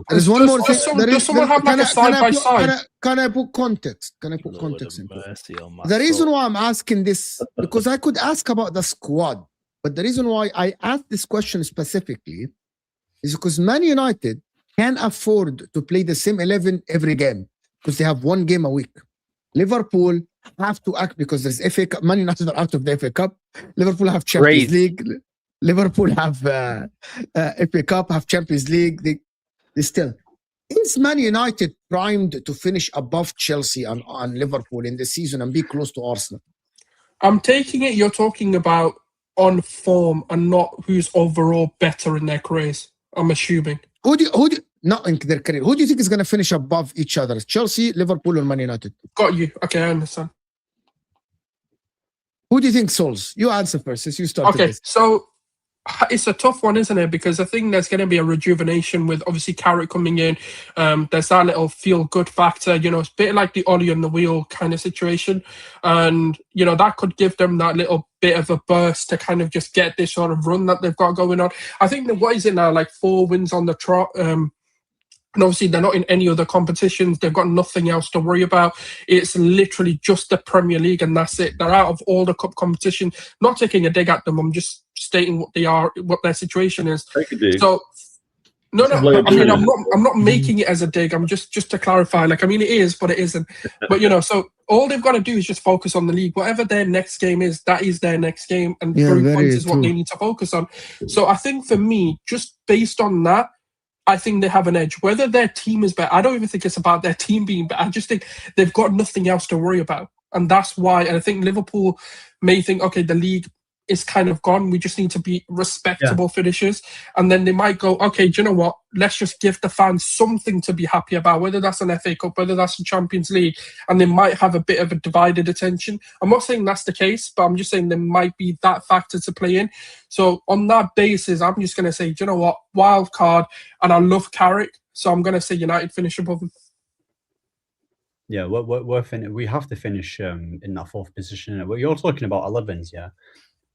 There's one more thing. Does someone have a side-by-side? Can I put context? Can I put context into it? The reason why I'm asking this, because I could ask about the squad, but the reason why I asked this question specifically is because Man United can afford to play the same 11 every game because they have one game a week. Liverpool have to act because there's FA Cup. Man United are out of the FA Cup. Liverpool have Champions League. Liverpool have FA Cup, have Champions League. They still. Is Man United primed to finish above Chelsea and Liverpool in the season and be close to Arsenal? I'm taking it you're talking about on form and not who's overall better in their careers. I'm assuming. Not in their career. Who do you think is going to finish above each other? Chelsea, Liverpool, or Man United? Got you. Okay, I understand. Who do you think, Souls? You answer first, since you started this. So it's a tough one, isn't it? Because I think there's going to be a rejuvenation with obviously Carrick coming in. There's that little feel-good factor. It's a bit like the Ollie on the wheel kind of situation. And, that could give them that little bit of a burst to kind of just get this sort of run that they've got going on. I think that what is it now, 4 wins on the trot. And obviously, they're not in any other competitions. They've got nothing else to worry about. It's literally just the Premier League, and that's it. They're out of all the cup competition. Not taking a dig at them. I'm just stating what they are, what their situation is. Take a dig. So, no. I'm not making it as a dig. I'm just to clarify. It is, but it isn't. But so all they've got to do is just focus on the league. Whatever their next game is, that is their next game, and 3 points is what they need to focus on. So I think for me, just based on that. I think they have an edge. Whether their team is better, I don't even think it's about their team being better. I just think they've got nothing else to worry about. And that's why, and I think Liverpool may think, okay, the league is kind of gone. We just need to be respectable finishers. And then they might go, okay, do you know what? Let's just give the fans something to be happy about, whether that's an FA Cup, whether that's a Champions League, and they might have a bit of a divided attention. I'm not saying that's the case, but I'm just saying there might be that factor to play in. So on that basis, I'm just going to say, do you know what? Wild card, and I love Carrick, so I'm going to say United finish above them. Yeah, we have to finish in that fourth position. You're talking about 11s, yeah?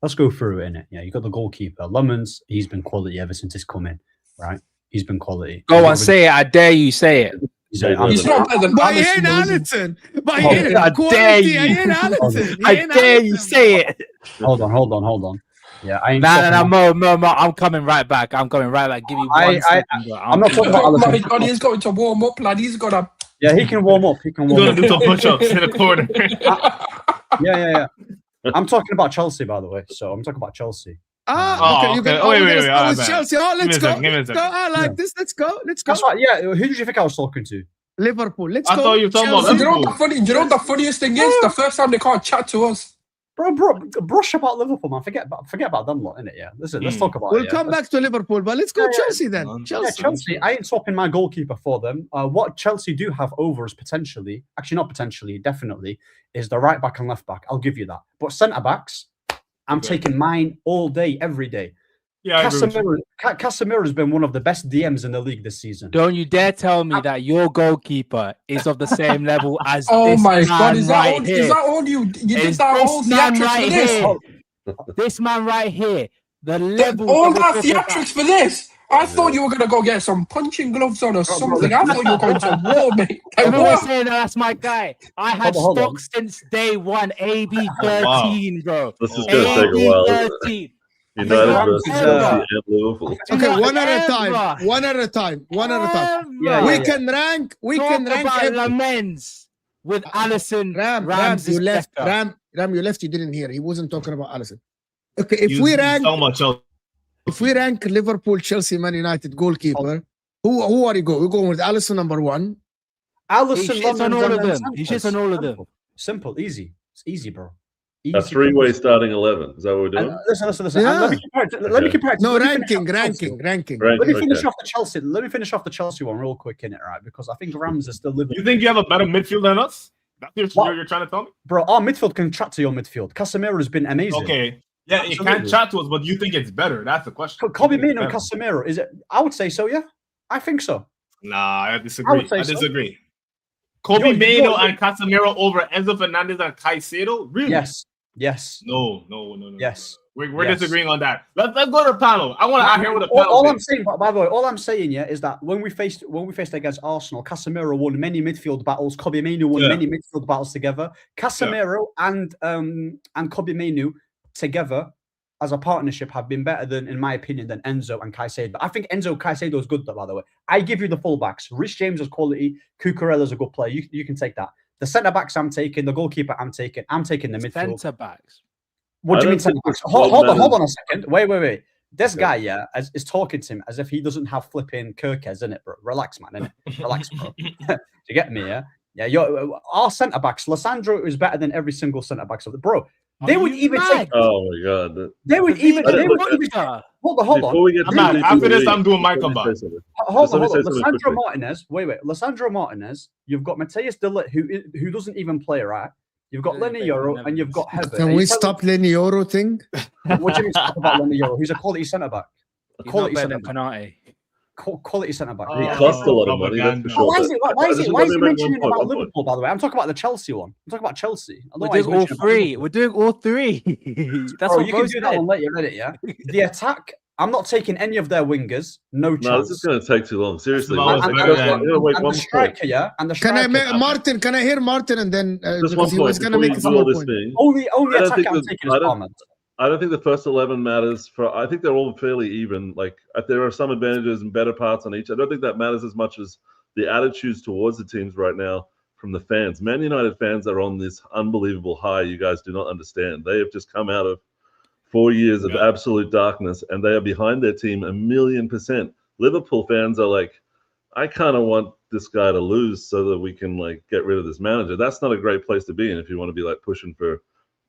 Let's go through it, innit? Yeah, you got the goalkeeper. Lemons, he's been quality ever since he's come in, right? He's been quality. Go on, say it. I dare you say it. He's not better than But he ain't Allison. But he ain't I dare quality. you. He ain't Allison. I dare you say it. Hold on. Yeah, I ain't Mo, I'm coming right back. I'm coming right back. Give me 1 second, bro. I'm not talking about Oh my Allison. God, he's going to warm up, lad. He's got to... Yeah, he can warm up. He's gonna do some push-ups in the corner. Yeah. I'm talking about Chelsea, by the way. So I'm talking about Chelsea. Okay. You can wait. with Chelsea. Let's go. Give me a second. I like this. Let's go. That's right. Yeah. Who did you think I was talking to? Liverpool. Let's I go. thought you were talking about You know Liverpool. what the funniest thing is? The first time they can't chat to us. Bro, brush about Liverpool, man. Forget about them lot, innit? Yeah. Listen, let's talk about it. We'll come back to Liverpool, but let's go Chelsea then. Chelsea. I ain't swapping my goalkeeper for them. What Chelsea do have over is potentially, actually not potentially, definitely, is the right back and left back. I'll give you that. But centre backs, I'm taking mine all day, every day. Yeah, Casemiro has been one of the best DMs in the league this season. Don't you dare tell me that your goalkeeper is of the same level as Oh this my man God, is that right all you did Is that this whole man theatrics right for this? here? This man right here. The level. All of the that football theatrics for this? I thought you were going to go get some punching gloves on or something. I thought you were going to war, mate. Everyone's saying that's my guy. I had Hold stock on. since day one. AB13, bro. This is going to take a while. Isn't it? AB13. United versus Ever. Chelsea and Liverpool. Okay, one at a Ever. time. One at a time. Yeah, We can rank. We Talk can rank. about every- Lamens with Allison. Ram, Rams you is left. better. Ram, you left. You didn't hear. He wasn't talking about Allison. Okay, if You we rank Liverpool, Chelsea, Man United goalkeeper, who are you going? We're going with Allison number one. Allison He shits on all of them. He Sanchez. shits on all of them. Simple, easy. It's easy, bro. A three-way starting 11. Is that what we're doing? Listen. Yeah. Let me compare it. No, Let me finish off ranking. Let me finish Okay. off the Chelsea. Let me finish off the Chelsea one real quick, innit, right? Because I think Rams is still living. You think you have a better midfield than us? That's what you're trying to tell me? Bro, our midfield can chat to your midfield. Casemiro has been amazing. Okay. Yeah, it Absolutely. can't chat to us, but you think it's better. That's the question. Kobe You think Mino, it's better? Casemiro, is it? I would say so, yeah. I think so. Nah, I disagree. would say so. Kobe You're- Mino you're- and Casemiro over Enzo Fernandez and Caicedo? Really? Yes. No. Yes. We're Yes. disagreeing on that. Let's go to the panel. I want to hear what the panel All I'm thinks. saying, by the way, all I'm saying, yeah, is that when we faced against Arsenal, Casemiro won many midfield battles. Kobe Mino won many midfield battles together. Casemiro and Kobe Mino together as a partnership have been better than, in my opinion, than Enzo and Caicedo. I think Enzo Caicedo is good, though, by the way. I give you the fullbacks. Rich James is quality. Cucurella is a good player. You can take that. The centre backs I'm taking. The goalkeeper I'm taking. I'm taking the midfield. Centre backs. What do you I mean don't centre think backs? the Hold squad on a second. Wait. This Okay. guy, yeah, is talking to him as if he doesn't have flipping Kirkes in it, bro. Relax, man, innit? Relax, bro. Do you get me, yeah? Yeah, our centre backs, Lissandro is better than every single centre backs of the bro. They Are would you even mad? take. Oh my god. They would even. Victor. Hold Before on. we get I'm too out. deep After into the this, league, I'm doing my let me comeback. say something. Hold Let me on. say something Lissandro quickly. Martinez. Wait. Lissandro Martinez. You've got Mateus de Ligt, who doesn't even play, right? You've got Yeah, Lenny but Euro never and you've got Heather. Can we stop Lenny Euro thing? What do you mean stop about Lenny Euro? He's a quality centre back. He's not Quality better centre than back. Konate. Quality centre back. He Oh, cost a lot of money. That's for propaganda. sure. Why is Just he let me make mentioning one about point. Liverpool, by the way? I'm talking about the Chelsea one. I'm talking about Chelsea. I don't know We're why he's doing all mentioning about three. Liverpool. We're doing all three. That's Bro, what you can Bo do that said. one later, Reddit, yeah? The attack, I'm not taking any of their wingers. No No, chance. this is going to take too long. Seriously. That's I'm about gonna better than- wait and one the point. striker, yeah? And the Can striker. I make Martin? Can I hear Martin and then Just because one he was point. gonna Before make you a do all small this point. thing, Only I don't attacker think I'm that- taking is I don't- Palmer. I don't think the first 11 matters. I think they're all fairly even. Like there are some advantages and better parts on each. I don't think that matters as much as the attitudes towards the teams right now from the fans. Man United fans are on this unbelievable high. You guys do not understand. They have just come out of 4 years of absolute darkness, and they are behind their team 1,000,000%. Liverpool fans are like, I kind of want this guy to lose so that we can like get rid of this manager. That's not a great place to be in if you want to be like pushing for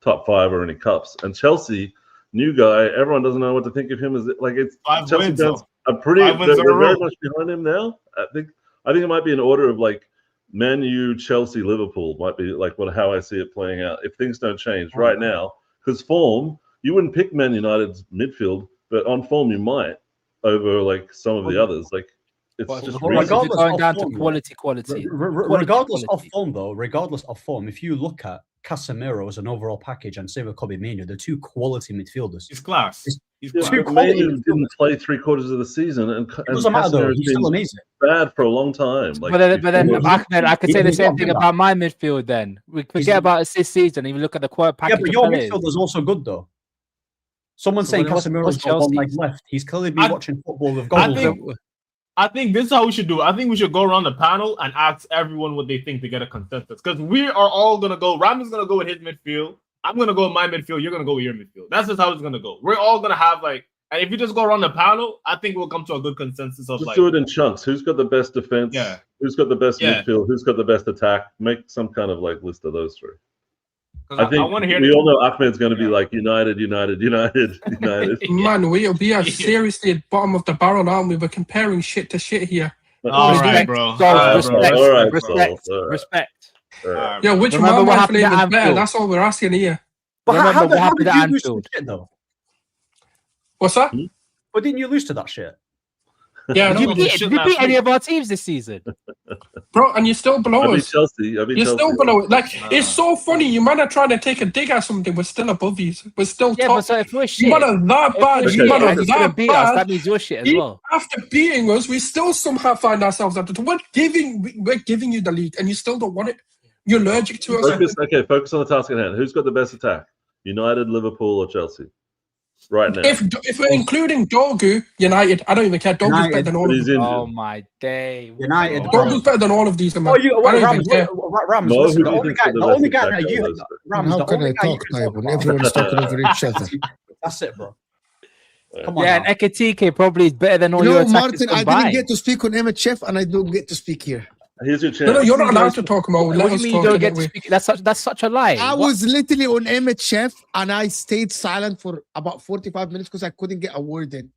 top 5 or any cups. And Chelsea, new guy, everyone doesn't know what to think of him. As like it's 5 Chelsea wins, fans though. are pretty. 5 wins in a They're very row. much behind him now. I think it might be an order of like Man U, Chelsea, Liverpool might be like how I see it playing out if things don't change right now. Because form, you wouldn't pick Man United's midfield, but on form you might over like some of the others. Like it's just regardless going of down form, to quality. Regardless of form, though, regardless of form, if you look at Casemiro as an overall package and say with Kobe Manu, they're 2 quality midfielders. He's class. He's Yeah, class. but Manu didn't play 3/4 of the season, and It doesn't matter though. He's still amazing. bad for a long time. Like, But then Ahmed, I could say the he's same not thing good about my midfield. Then we forget about us this season. Even look at the core package. Yeah, but your midfield is also good though. Someone's saying Casemiro's got one leg left. He's clearly been watching football with goggles. I think this is how we should do it. I think we should go around the panel and ask everyone what they think to get a consensus. Because we are all going to go. Ram is going to go with his midfield. I'm going to go with my midfield. You're going to go with your midfield. That's just how it's going to go. We're all going to have and if you just go around the panel, I think we'll come to a good consensus of let's do it in chunks. Who's got the best defense? Yeah. Who's got the best midfield? Who's got the best attack? Make some kind of like list of those 3. I think want to hear we all know Ahmed's going to be like United. Man, we are seriously at bottom of the barrel, aren't we? We're comparing shit to shit here. All right, bro. Respect. Yeah, which one is better? That's all we're asking here. But how did you lose to Anfield? shit though? What's that? But didn't you lose to that shit? Yeah, Did you beat any of our teams this season? Bro, and you're still below us. Chelsea. You're still below it. Like, it's so funny. You might have tried to take a dig at something. We're still above you. We're still top. But so if we're shit, you might have that bad. You might have that beat us, bad. that means you're shit as well. After beating us, we still somehow find ourselves at the top. We're giving you the league, and you still don't want it. You're allergic to us. Focus on the task at hand. Who's got the best attack? United, Liverpool, or Chelsea? Right now. If we're including Dorgu, United, I don't even care. Dorgu's better than all of them. Oh my day. United. Dorgu's better than all of these. Rams, listen, the only guy that you Rams, how can I talk, Taiwan? Everyone's talking over each other. That's it, bro. Come on. Yeah, and Ekitike probably is better than all your attackers Martin, I combined. didn't get to speak on Chef, and I don't get to speak here. Here's your chance. No, you're not allowed to talk about. What do you mean you don't get to speak? That's such a lie. I was literally on Chef, and I stayed silent for about 45 minutes because I couldn't get a word in.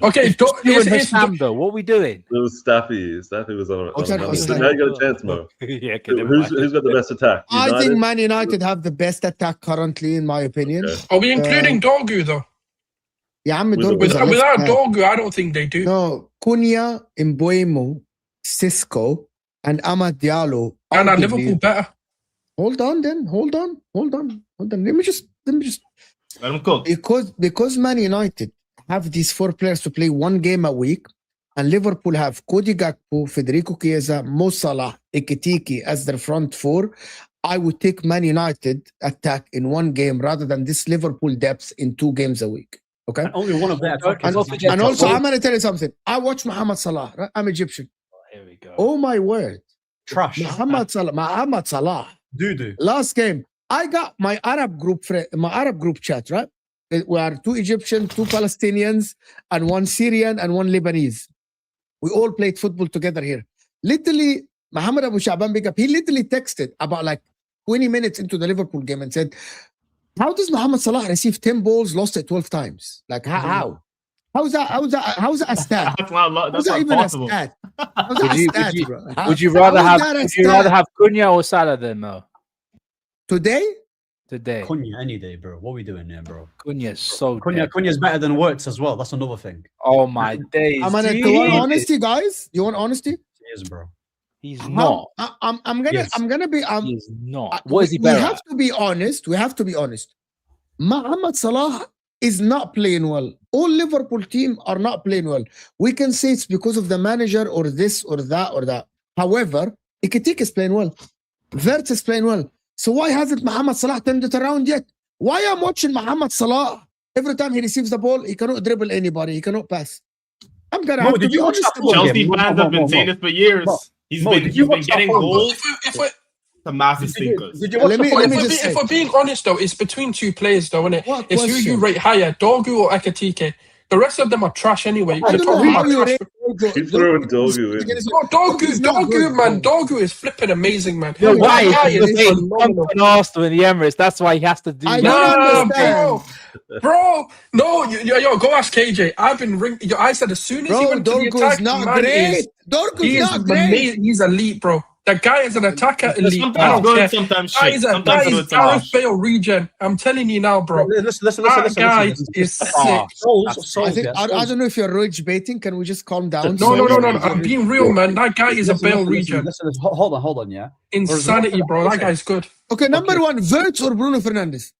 Okay, though. What are we doing? It was Staffy. Staffy was on it. Staffy. Now you got a chance, Mo. Yeah, who's got the best attack? I think Man United have the best attack currently, in my opinion. Okay. Are we including Dorgu though? Yeah, I'm without Dorgu, I don't think they do. No, Cunha, Mbuemo, Cisco, and Amad Diallo. And Liverpool better. Hold on. Let me just let them cook. Because Man United have these 4 players to play 1 game a week, and Liverpool have Cody Gakpo, Federico Chiesa, Mo Salah, Ekitike as their front 4. I would take Man United attack in 1 game rather than this Liverpool depth in 2 games a week. Okay. And only one of their attackers. And also, I'm going to tell you something. I watch Mohamed Salah. Right? I'm Egyptian. Here we go. Oh my word. Trash. Mohamed Salah. Doo-doo. Last game, I got my Arab group chat, right? We are 2 Egyptians, 2 Palestinians, and 1 Syrian and 1 Lebanese. We all played football together here. Literally, Mohamed Abu Shaban Bigab, he literally texted about like 20 minutes into the Liverpool game and said, how does Mohamed Salah receive 10 balls, lost it 12 times? Like how? How's that a stat? That's not even possible. a stat? Would you rather have Cunha or Salah then, Mo? Today? Cunha any day, bro. What are we doing here, bro? Cunha's so Cunha's better than Wirtz as well. That's another thing. Oh my days. I'm gonna do honesty, guys. You want honesty? He is, bro. He's not. I'm gonna be. He's not. What is he better? We have to be honest. Mohamed Salah is not playing well. All Liverpool team are not playing well. We can say it's because of the manager or this or that or that. However, Ekitike is playing well. Wirtz is playing well. So why hasn't Mohamed Salah turned it around yet? Why I'm watching Mohamed Salah? Every time he receives the ball, he cannot dribble anybody. He cannot pass. I'm gonna have to be honest. Chelsea fans have been saying this for years. He's been getting goals. The massive stinkers. If we're being honest though, it's between 2 players though, isn't it? It's who you rate higher, Dorgu or Ekitike. The rest of them are trash anyway. I don't know how you rate Keep throwing Dogu in. Dogu, man. Dogu is flipping amazing, man. No, why? That guy is He's phenomenal. on Arsenal in the Emirates. That's why he has to do I that. don't understand. Bro, no, yo, go ask KJ. I've been ringing. I said as soon as he went to the attack, not man, great. Dorgu's not great. Amazing. He's elite, bro. That guy is an attacker elite. Sometimes good, sometimes shit. That is Gareth Bale regen. I'm telling you now, bro. Listen. That guy is sick. I don't know if you're rage baiting. Can we just calm down? No. I'm being real, man. That guy is a Bale regen. Listen, hold on, yeah. Insanity, bro. That guy's good. Okay, number one, Wirtz or Bruno Fernandes?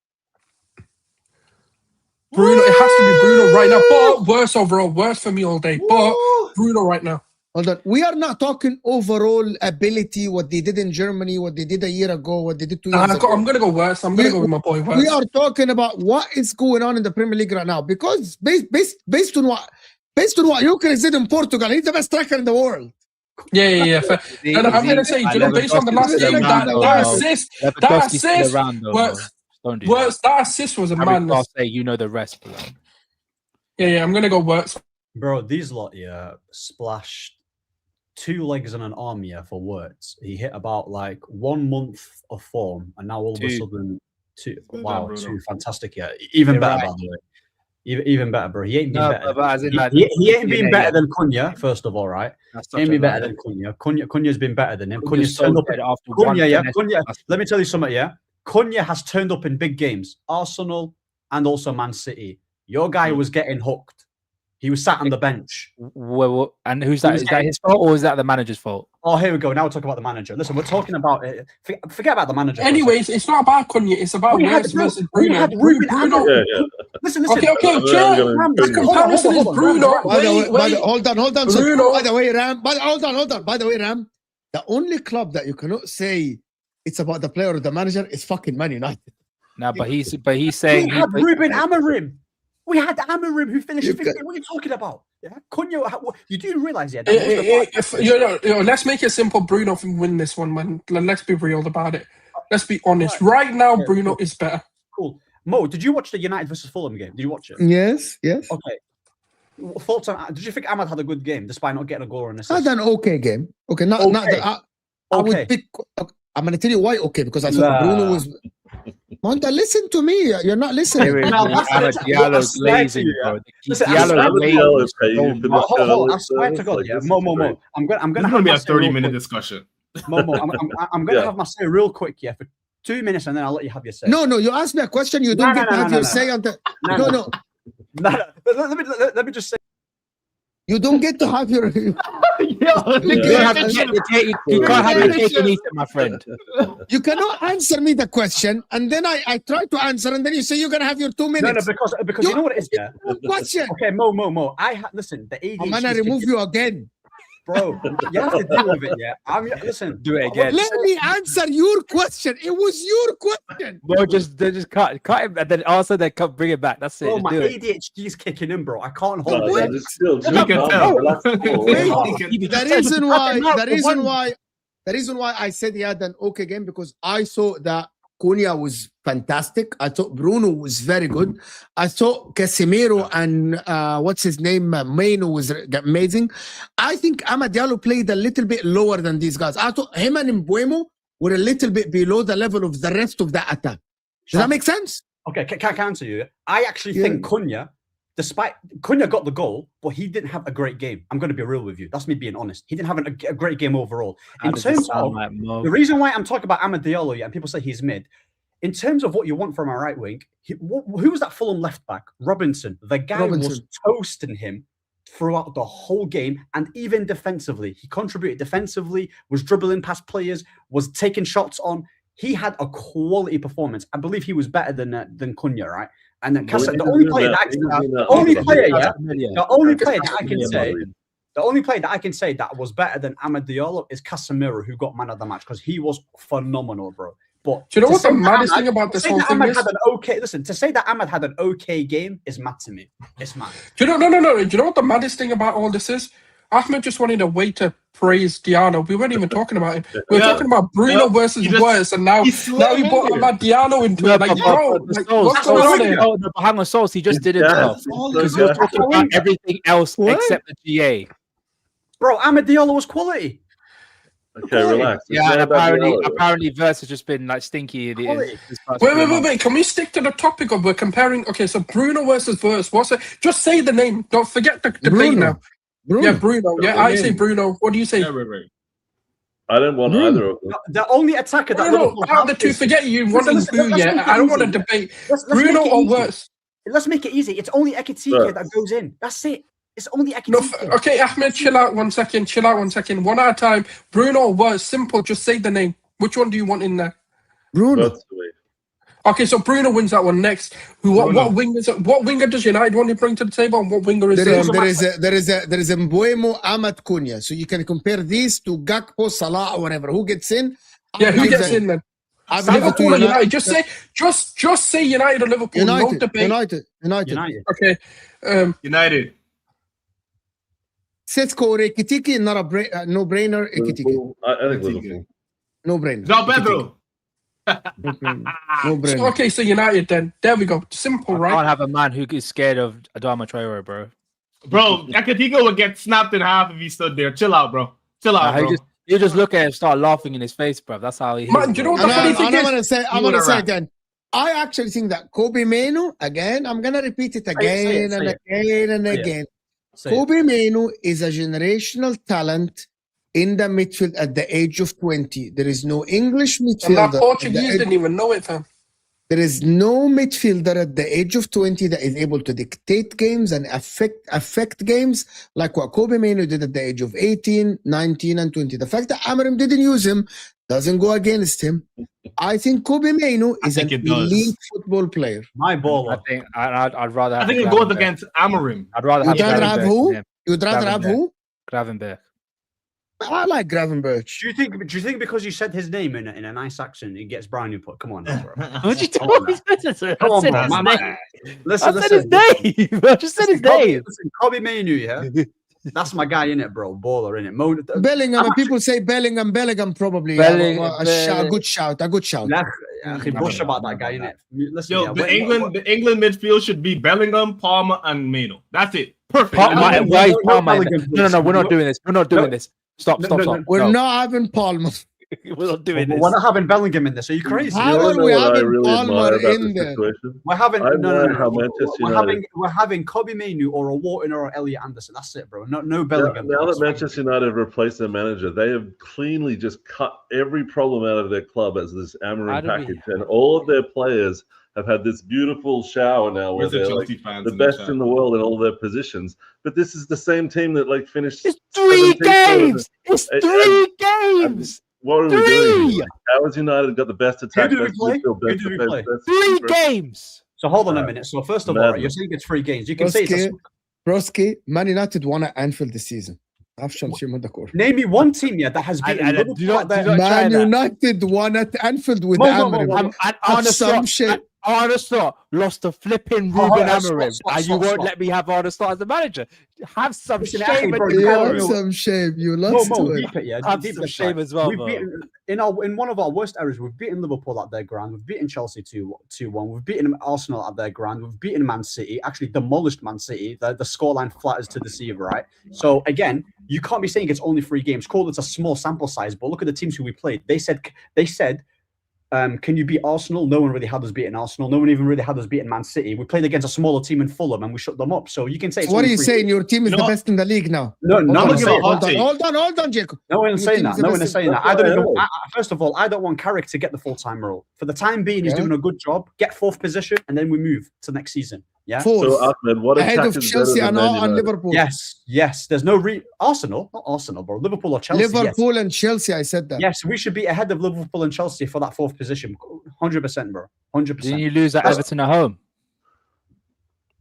Bruno, it has to be Bruno right now. But worse overall, worse for me all day. But Bruno right now. Hold on. We are not talking overall ability, what they did in Germany, what they did a year ago, what they did 2 years ago. I'm going to go worse. I'm going to go with my boy worse. We are talking about what is going on in the Premier League right now. Because based on what Jacquet said in Portugal, he's the best striker in the world. Yeah. And I'm going to say, based on the last game, that assist was a madness. Say you know the rest. Bro. Yeah, I'm going to go worse. Bro, these lot, splashed 2 legs and an arm, for Wirtz. He hit about like 1 month of form, and now all of a sudden, 2 fantastic, even better, by the way. Even better, bro. He ain't been better. He ain't been better than Cunha, first of all, right? He ain't been better than Cunha. Cunha's been better than him. Cunha's turned up after Cunha. Let me tell you something, Cunha has turned up in big games, Arsenal and also Man City. Your guy was getting hooked. He was sat on the bench. And who's that? Is that his fault or is that the manager's fault? Oh, here we go. Now we'll talk about the manager. Listen, we're talking about it. Forget about the manager. Anyways, it's not about Cunha. It's about Wirtz versus Bruno. Bruno. Listen. Okay. Comparison is Bruno. Hold on. Bruno. By the way, Ram. By the way, Ram. The only club that you cannot say it's about the player or the manager is fucking Man United. No, but he's saying Ruben Amorim. We had Amorim who finished 15th. What are you talking about? Yeah, Cunha, you do realize let's make it simple. Bruno can win this one, man. Let's be real about it. Let's be honest. Right now, Bruno is better. Cool. Mo, did you watch the United versus Fulham game? Did you watch it? Yes. Okay. Thoughts on? Did you think Ahmad had a good game despite not getting a goal or an assist? Had an okay game. Okay, not. I would pick. I'm going to tell you why. Okay, because I thought Bruno was. Monta, listen to me. You're not listening. Diallo's blazing, bro. I swear to God, Mo. I'm going to be a 30-minute discussion. Mo, I'm going to have my say real quick, for 2 minutes, and then I'll let you have your say. No. You ask me a question. You don't get to have your say until. No. Let me just say. You don't get to have your. You can't have your cake and eat it, my friend. You cannot answer me the question, and then I try to answer, and then you say you're gonna have your 2 minutes. No, because you know what it is, yeah. Question. Okay, Mo. Listen. The ADHD. I'm gonna remove you again, bro. You have to deal with it, yeah. Listen. Do it again. Let me answer your question. It was your question. Bro, just cut him, and then also bring it back. That's it. Bro, my ADHD is kicking in, bro. I can't hold it. The reason why I said he had an okay game because I saw that Cunha was fantastic. I thought Bruno was very good. I thought Casemiro and what's his name, Maino was amazing. I think Amad Diallo played a little bit lower than these guys. I thought him and Mbuemo were a little bit below the level of the rest of the attack. Does that make sense? Okay, can I answer you? I actually think Cunha, despite Cunha got the goal, but he didn't have a great game. I'm going to be real with you. That's me being honest. He didn't have a great game overall. In terms of the reason why I'm talking about Amad Diallo, and people say he's mid. In terms of what you want from a right wing, who was that Fulham left back? Robinson. The guy was toasting him throughout the whole game, and even defensively, he contributed defensively, was dribbling past players, was taking shots on. He had a quality performance. I believe he was better than Cunha, right? And then the only player that I can say that was better than Amad Diallo is Casemiro, who got man of the match because he was phenomenal, bro. But do you know what the maddest thing about this whole thing is? To say that Ahmad had an okay game is mad to me. It's mad. Do you know? No. Do you know what the maddest thing about all this is? Ahmed just wanted a way to praise Diallo. We weren't even talking about him. We were talking about Bruno versus Wirtz, and now he brought Ahmad Diallo into it. Like, bro, what's going on here? Oh, no, hang on, Souls. He just did it because we were talking about everything else except the GA. Bro, Ahmed Diallo was quality. Okay, relax. It's Yeah, not and about Diallo. apparently Verse has just been like stinky. Wait. Can we stick to the topic of we're comparing? Okay, so Bruno versus Verse. What's it? Just say the name. Don't forget the debate now. Bruno. Yeah, Bruno. Yeah, I say Bruno. What do you say? I don't want either of them. The only attacker that No, out of the two, forget you wanting who. Yeah, I don't want to debate. Bruno or Verse. Let's make it easy. It's only Ekitike that goes in. That's it. It's only Ekitike. No, okay, Ahmed, chill out one second. One at a time. Bruno or Verse. Simple. Just say the name. Which one do you want in there? Bruno. Okay, so Bruno wins that one next. What winger does United want to bring to the table, and what winger is there is a Mbuemo Ahmad Cunha. So you can compare these to Gakpo, Salah, or whatever. Who gets in? Yeah, who gets in then? Liverpool or United. Just say United or Liverpool. No debate. United. Okay. United. Setzko or Ekitike, not a no-brainer. Ekitike. I think Liverpool. No-brainer. João Pedro. No brainer. Okay, so United then. There we go. Simple, right? I can't have a man who is scared of Adama Traore, bro. Bro, Ekitike would get snapped in half if he stood there. Chill out, bro. Chill out, bro. You just look at him and start laughing in his face, bro. That's how he is. Man, you know what the funny thing is? I'm gonna say again. I actually think that Kobe Mainoo, again, I'm gonna repeat it again and again. Kobe Mainoo is a generational talent in the midfield at the age of 20. There is no English midfielder. And that Portuguese didn't even know it, fam. There is no midfielder at the age of 20 that is able to dictate games and affect games like what Kobe Mainoo did at the age of 18, 19, and 20. The fact that Amorim didn't use him doesn't go against him. I think Kobe Mainoo is an elite football player. My ball. I think I'd rather have. I think it goes against Amorim. I'd rather You'd rather have who? You'd rather have who? Gravenberch. I like Gravenberch. Do you think because you said his name in a nice accent, he gets brownie put? Come on, now, bro. What you doing? Come on, bro. Listen. I said his name. I just said his name. Listen, Kobe Mainoo, yeah. That's my guy in it, bro. Baller in it. Bellingham. And people say Bellingham probably. A good shout. Brush about that guy in it. Listen, yo, the England midfield should be Bellingham, Palmer, and Mainoo. That's it. Perfect. No, we're not doing this. We're not doing this. Stop. We're not having Palmer. We're not doing this. We're not having Bellingham in this. Are you crazy? How are we having Palmer in there? We're having We're having Kobe Mainoo or a Wharton or Elliot Anderson. That's it, bro. No Bellingham. Now that Manchester United have replaced their manager, they have cleanly just cut every problem out of their club as this Amorim package, and all of their players have had this beautiful shower now where they're like the best in the world in all their positions. But this is the same team that finished. It's 3 games. It's 3 games. What are we doing? How has United got the best attack? Who did we play? 3 games. So hold on a minute. So first of all, you're saying it's 3 games. You can say it's Broski, Man United won at Anfield this season. Name me one team that has beaten Liverpool. Man United won at Anfield with Amorim. Arne lost to flipping Ruben Amorim, and you won't let me have Arne as the manager. Have some shame. Some shame. You lost to it. Have some shame as well. In one of our worst errors, we've beaten Liverpool at their ground. We've beaten Chelsea 2-1. We've beaten Arsenal at their ground. We've beaten Man City. Actually, demolished Man City. The scoreline flatters to deceive, right? So again, you can't be saying it's only 3 games. Cool, it's a small sample size, but look at the teams who we played. They said. Can you beat Arsenal? No one really had us beating Arsenal. No one even really had us beating Man City. We played against a smaller team in Fulham and we shut them up. So you can say. So what are you saying? Your team is the best in the league now? No, hold on, Jacob. No one is saying that. No one is saying that. I don't even. First of all, I don't want Carrick to get the full-time role. For the time being, he's doing a good job. Get 4th position, and then we move to next season. Yeah. 4th. So Ahmed, what ahead of Chelsea and Liverpool? Yes. There's no Arsenal, not Arsenal, bro. Liverpool or Chelsea. Liverpool and Chelsea. I said that. Yes, we should be ahead of Liverpool and Chelsea for that 4th position. 100%, bro. 100%. Didn't you lose at Everton at home?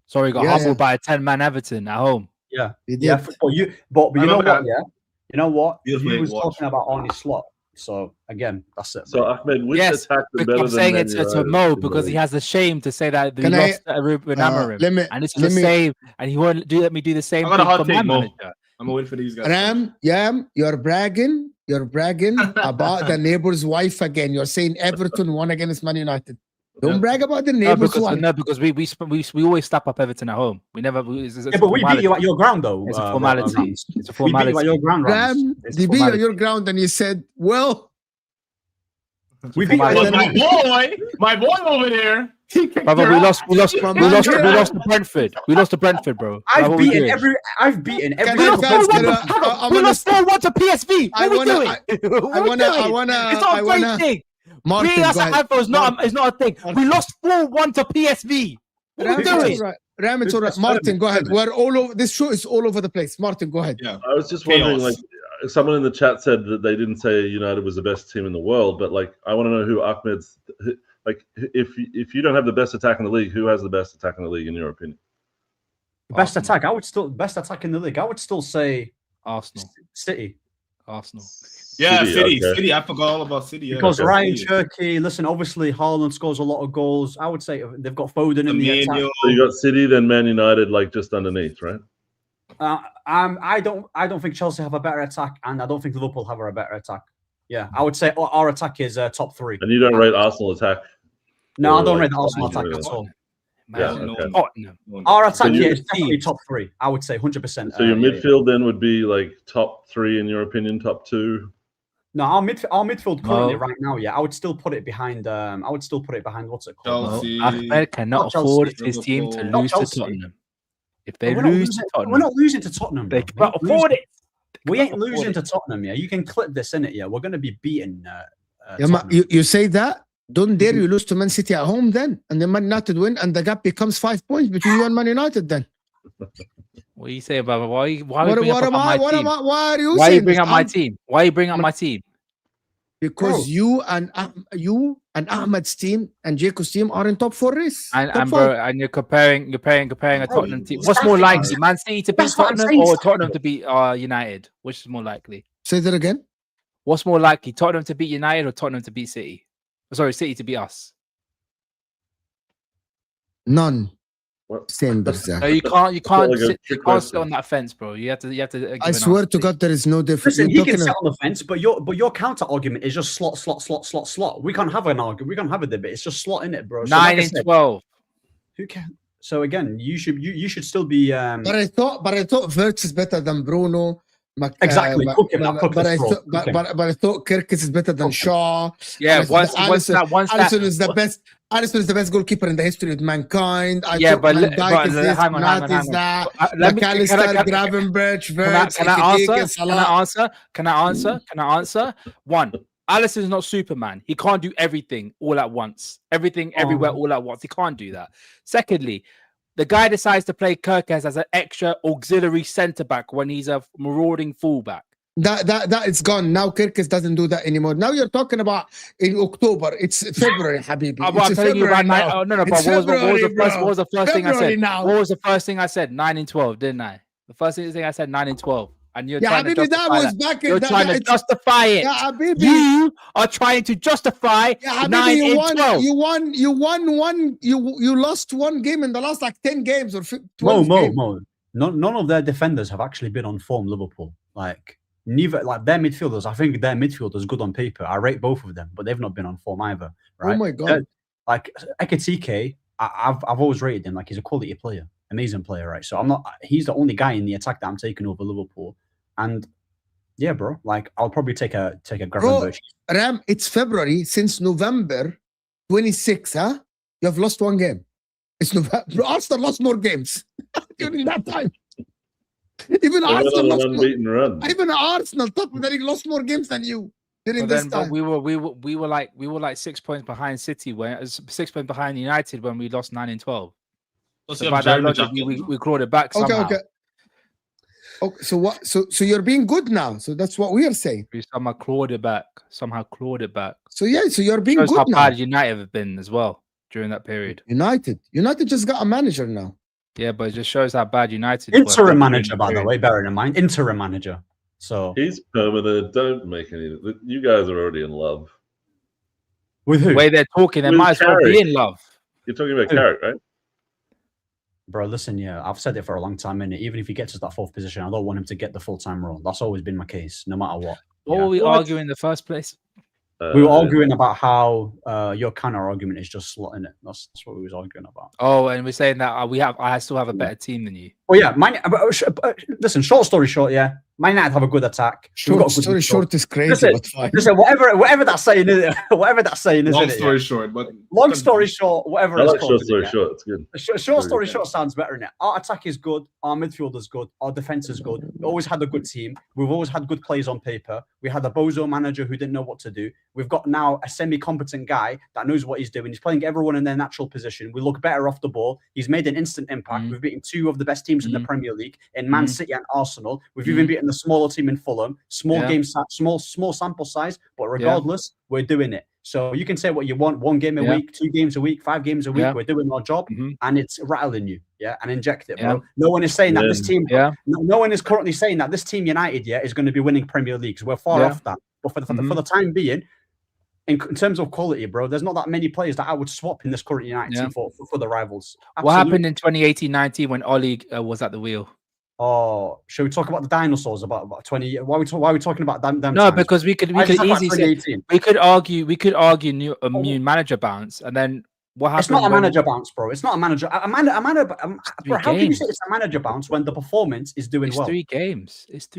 Sorry, got humbled by a 10-man Everton at home. Yeah. But you know what? Yeah. You know what? He was talking about Arne Slot. So again, that's it. So Ahmed, which attack is better I'm saying it to Mo because he has the shame to say that he lost to Ruben Amorim, and it's the same, and he won't let me do the same. I'm gonna hot take Mo. I'm gonna wait for these guys. You're bragging about the neighbor's wife again. You're saying Everton won against Man United. Don't brag about the No, neighbors because one. no, because we always slap up Everton at home. We never. It's Yeah, but we beat you at your ground, though. It's a formality. Rams. It's a We beat formality. you at your ground, Rams. Ram, It's they beat you on formality. your ground and you said, well, We beat you at But your my boy over there. Brother, we lost man, to Brentford. We lost to Brentford, bro. I've beaten every. Can We I- lost guys, 4-1 can to- I- hang on, I'm we gonna- lost 4-1 to PSV. I What are we wanna- doing? I What are we wanna- I doing? wanna- It's not I a great wanna- thing. Martin, Beating us go at ahead. Anfield is not a thing. We lost 4-1 to PSV. What are Ram, we it's doing? all right. Ram, it's Who's all right. best Martin, go ahead. friend? We're all over. This show is all over the place. Martin, go ahead. Yeah. I was just wondering, Chaos. like, someone in the chat said that they didn't say United was the best team in the world, but like, I want to know who Ahmed's. Like, if you don't have the best attack in the league, who has the best attack in the league in your opinion? Best attack. I would still best attack in the league. I would still say Arsenal. City. Arsenal. Yeah, City, okay. City. I forgot all about City. Yeah. Because Okay. Ryan City. Cherky, listen, obviously Haaland scores a lot of goals. I would say they've got Foden in the attack. Emmanuel. So you got City, then Man United, like just underneath, right? I don't think Chelsea have a better attack, and I don't think Liverpool have a better attack. Yeah, I would say our attack is top 3. And you don't rate Arsenal attack. No, I or, don't like, rate the Arsenal attack Arsenal at all. Yeah, Man, okay. Tottenham. Our attack So you- here is definitely top 3. I would say 100%. So your midfield then would be like top 3 in your opinion, top 2. No, our midfield currently No. right now, yeah, I would still put it behind. What's it called? Chelsea. Ahmed cannot Not Chelsea, afford his team to Liverpool. lose Not to Chelsea. Tottenham. If they We're not lose to losing- Tottenham, we're not losing to Tottenham. they bro. cannot afford it. We ain't cannot afford losing it. to Tottenham. Yeah, you can clip this in it. Yeah, we're going to be beating. Yeah, Tottenham. you say that? Don't dare you lose to Man City at home then. And then Man United win and the gap becomes 5 points between you and Man United then. What do you say about why are you What bringing up am my I? What team? am I? Why are you Why are you saying bringing this? up my team? Why are you bringing up my team? Because Bro. you and Ahmed's team and Jacob's team are in top 4 race. And Top and five. bro, and you're comparing a Bro, Tottenham team. that's What's more what I'm likely, Man City to beat That's what I'm Tottenham saying, or Sam. Tottenham to beat United? Which is more likely? Say that again. What's more likely, Tottenham to beat United or Tottenham to beat City? Sorry, City to beat us. None. What? Same Berzak. No, you can't like a sit, you trick can't sit question. on that fence, bro. You have to give I an swear answer. to God, there is no difference. Listen, You're he can talking sit on the fence, but your counter argument is just slot. We can't have an argument. We can't have a debate. It's just slot in it, bro. So 9 like I and said, 12. Who can? So again, you should still be. But I thought Wirtz is better than Bruno. Exactly. Cook him, not cook but, his I throat. thought, Cook him. but I thought Kirkis is better than Cook him. Shaw. Yeah, And once Alisson that is the best. Alisson is the best goalkeeper in the history of mankind. I Yeah, thought but Van Dijk is this, hang on. Matt is that. Let me- McAllister, Gravenberch, Wirtz, Can I Ekitike, answer? Salah. Can I answer? One, Alisson is not Superman. He can't do everything all at once. Everything, everywhere, all at once. He can't do that. Secondly, the guy decides to play Kirkes as an extra auxiliary centre back when he's a marauding fullback. That is gone. Now Kirkis doesn't do that anymore. Now you're talking about in October. It's February, Habibi. I'm It's telling you about February nine. now. Oh, no. But It's what February, bro. was the first thing I February said? now. What was the first thing I said? 9 and 12, didn't I? The first thing I said, 9 and 12. And you're Yeah, trying to Habibi, that justify was that. back in You're trying to it's- justify it. Yeah, Habibi. You are trying to justify Yeah, 9 Habibi, and 12. you lost one game in the last like 10 games or 12 games. Mo. None of their defenders have actually been on form. Liverpool, neither, their midfielders. I think their midfielders good on paper. I rate both of them, but they've not been on form either. Right? Oh my God. Ekitike, I've always rated him like he's a quality player, amazing player, right? So I'm not. He's the only guy in the attack that I'm taking over Liverpool, and yeah, bro. I'll probably take a Gravenberch. Ram, it's February since November 26, huh? You have lost one game. It's November. Arsenal lost more games during that time. Even Arsenal lost more. Unbeaten run. Even Arsenal, top of the league, lost more games than you during But this then, time. but we were like 6 points behind City when 6 points behind United when we lost 9 and 12. Plus So you by have that Jeremy logic, Jacquet. we clawed it back somehow. Okay. So what? So you're being good now. So that's what we are saying. We somehow clawed it back. So yeah. So you're being Shows how good now. bad United have been as well during that period. United just got a manager now. Yeah, but it just shows how bad United were Interim during manager, the by the period. way, bearing in mind, interim manager. So He's permanent. Don't make any. You guys are already in love. with who? The way they're talking, they With might as well Carrick. be in love. You're talking about Who? Carrick, right? Bro, listen, yeah, I've said it for a long time, innit? Even if he gets us that 4th position, I don't want him to get the full-time role. That's always been my case, no matter what. What Yeah. were we arguing in the first place? We were arguing about how your counter argument is just slotting it. That's what we was arguing about. Oh, and we're saying that I still have a better team than you. Oh yeah, listen. Short story short, yeah, Man United have a good attack. Short story short is crazy. Listen, but fine. listen, whatever that's saying is, whatever that's saying is. Long story short, but long story short, whatever. I it's like called, short story short. It's good. Short story short sounds better than it. Our attack is good. Our midfield is good. Our defense is good. We always had a good team. We've always had good players on paper. We had a bozo manager who didn't know what to do. We've got now a semi-competent guy that knows what he's doing. He's playing everyone in their natural position. We look better off the ball. He's made an instant impact. We've beaten two of the best teams in the Premier League in Man City and Arsenal. We've even beaten the smaller team in Fulham. Small sample size, but regardless, we're doing it. So you can say what you want, 1 game a week, 2 games a week, 5 games a week. We're doing our job, and it's rattling you, and inject it, bro. No one is saying that this team, no one is currently saying that this team United, is going to be winning Premier Leagues. We're far off that. But for the time being, in terms of quality, bro, there's not that many players that I would swap in this current United team for the rivals. Absolutely. What happened in 2018-19 when Oli was at the wheel? Oh, shall we talk about the dinosaurs about 20 years? Why are we talking about them? No, times? because we could easily say, we could argue new manager bounce, and then what happened? It's not a manager bounce, bro. It's not a manager. Bro, how can you say it's a manager bounce when the performance is doing well? It's 3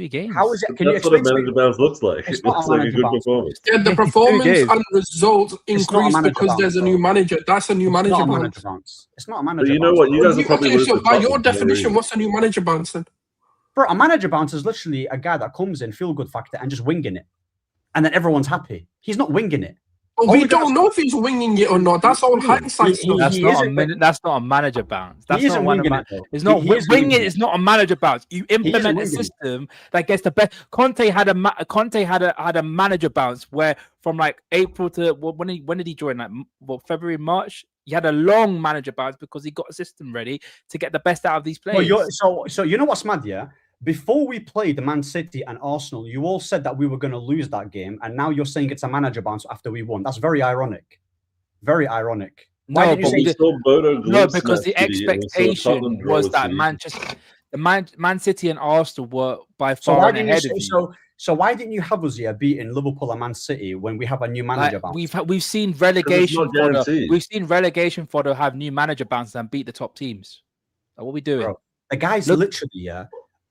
games. How is it? Can That's you what explain a manager bounce looks like. It's It not looks a like a manager good bounce. performance. Yeah, the performance and results increase because there's a new manager. That's a new manager bounce. It's not a manager But you know bounce. what? You guys are probably Okay, so losing by the your top definition, for what's a new manager bounce then? Bro, a manager bounce is literally a guy that comes in, feel good factor, and just winging it. And then everyone's happy. He's not winging it. But we don't know if he's winging it or not. That's all hindsight stuff. That's not a manager bounce. That's not one. It's not winging it. It's not a manager bounce. You implement a system that gets the best. Conte had a manager bounce where from like April to when did he join? Like February, March. He had a long manager bounce because he got a system ready to get the best out of these players. Well, so you know what's mad, yeah? Before we played the Man City and Arsenal, you all said that we were going to lose that game, and now you're saying it's a manager bounce after we won. That's very ironic. Very ironic. Why did you say because the expectation was that Man City and Arsenal were by far ahead of you. So why didn't you have us here beating Liverpool and Man City when we have a new manager bounce? We've seen relegation fodder have new manager bounces and beat the top teams. Like, what are we doing? Bro, the guy's literally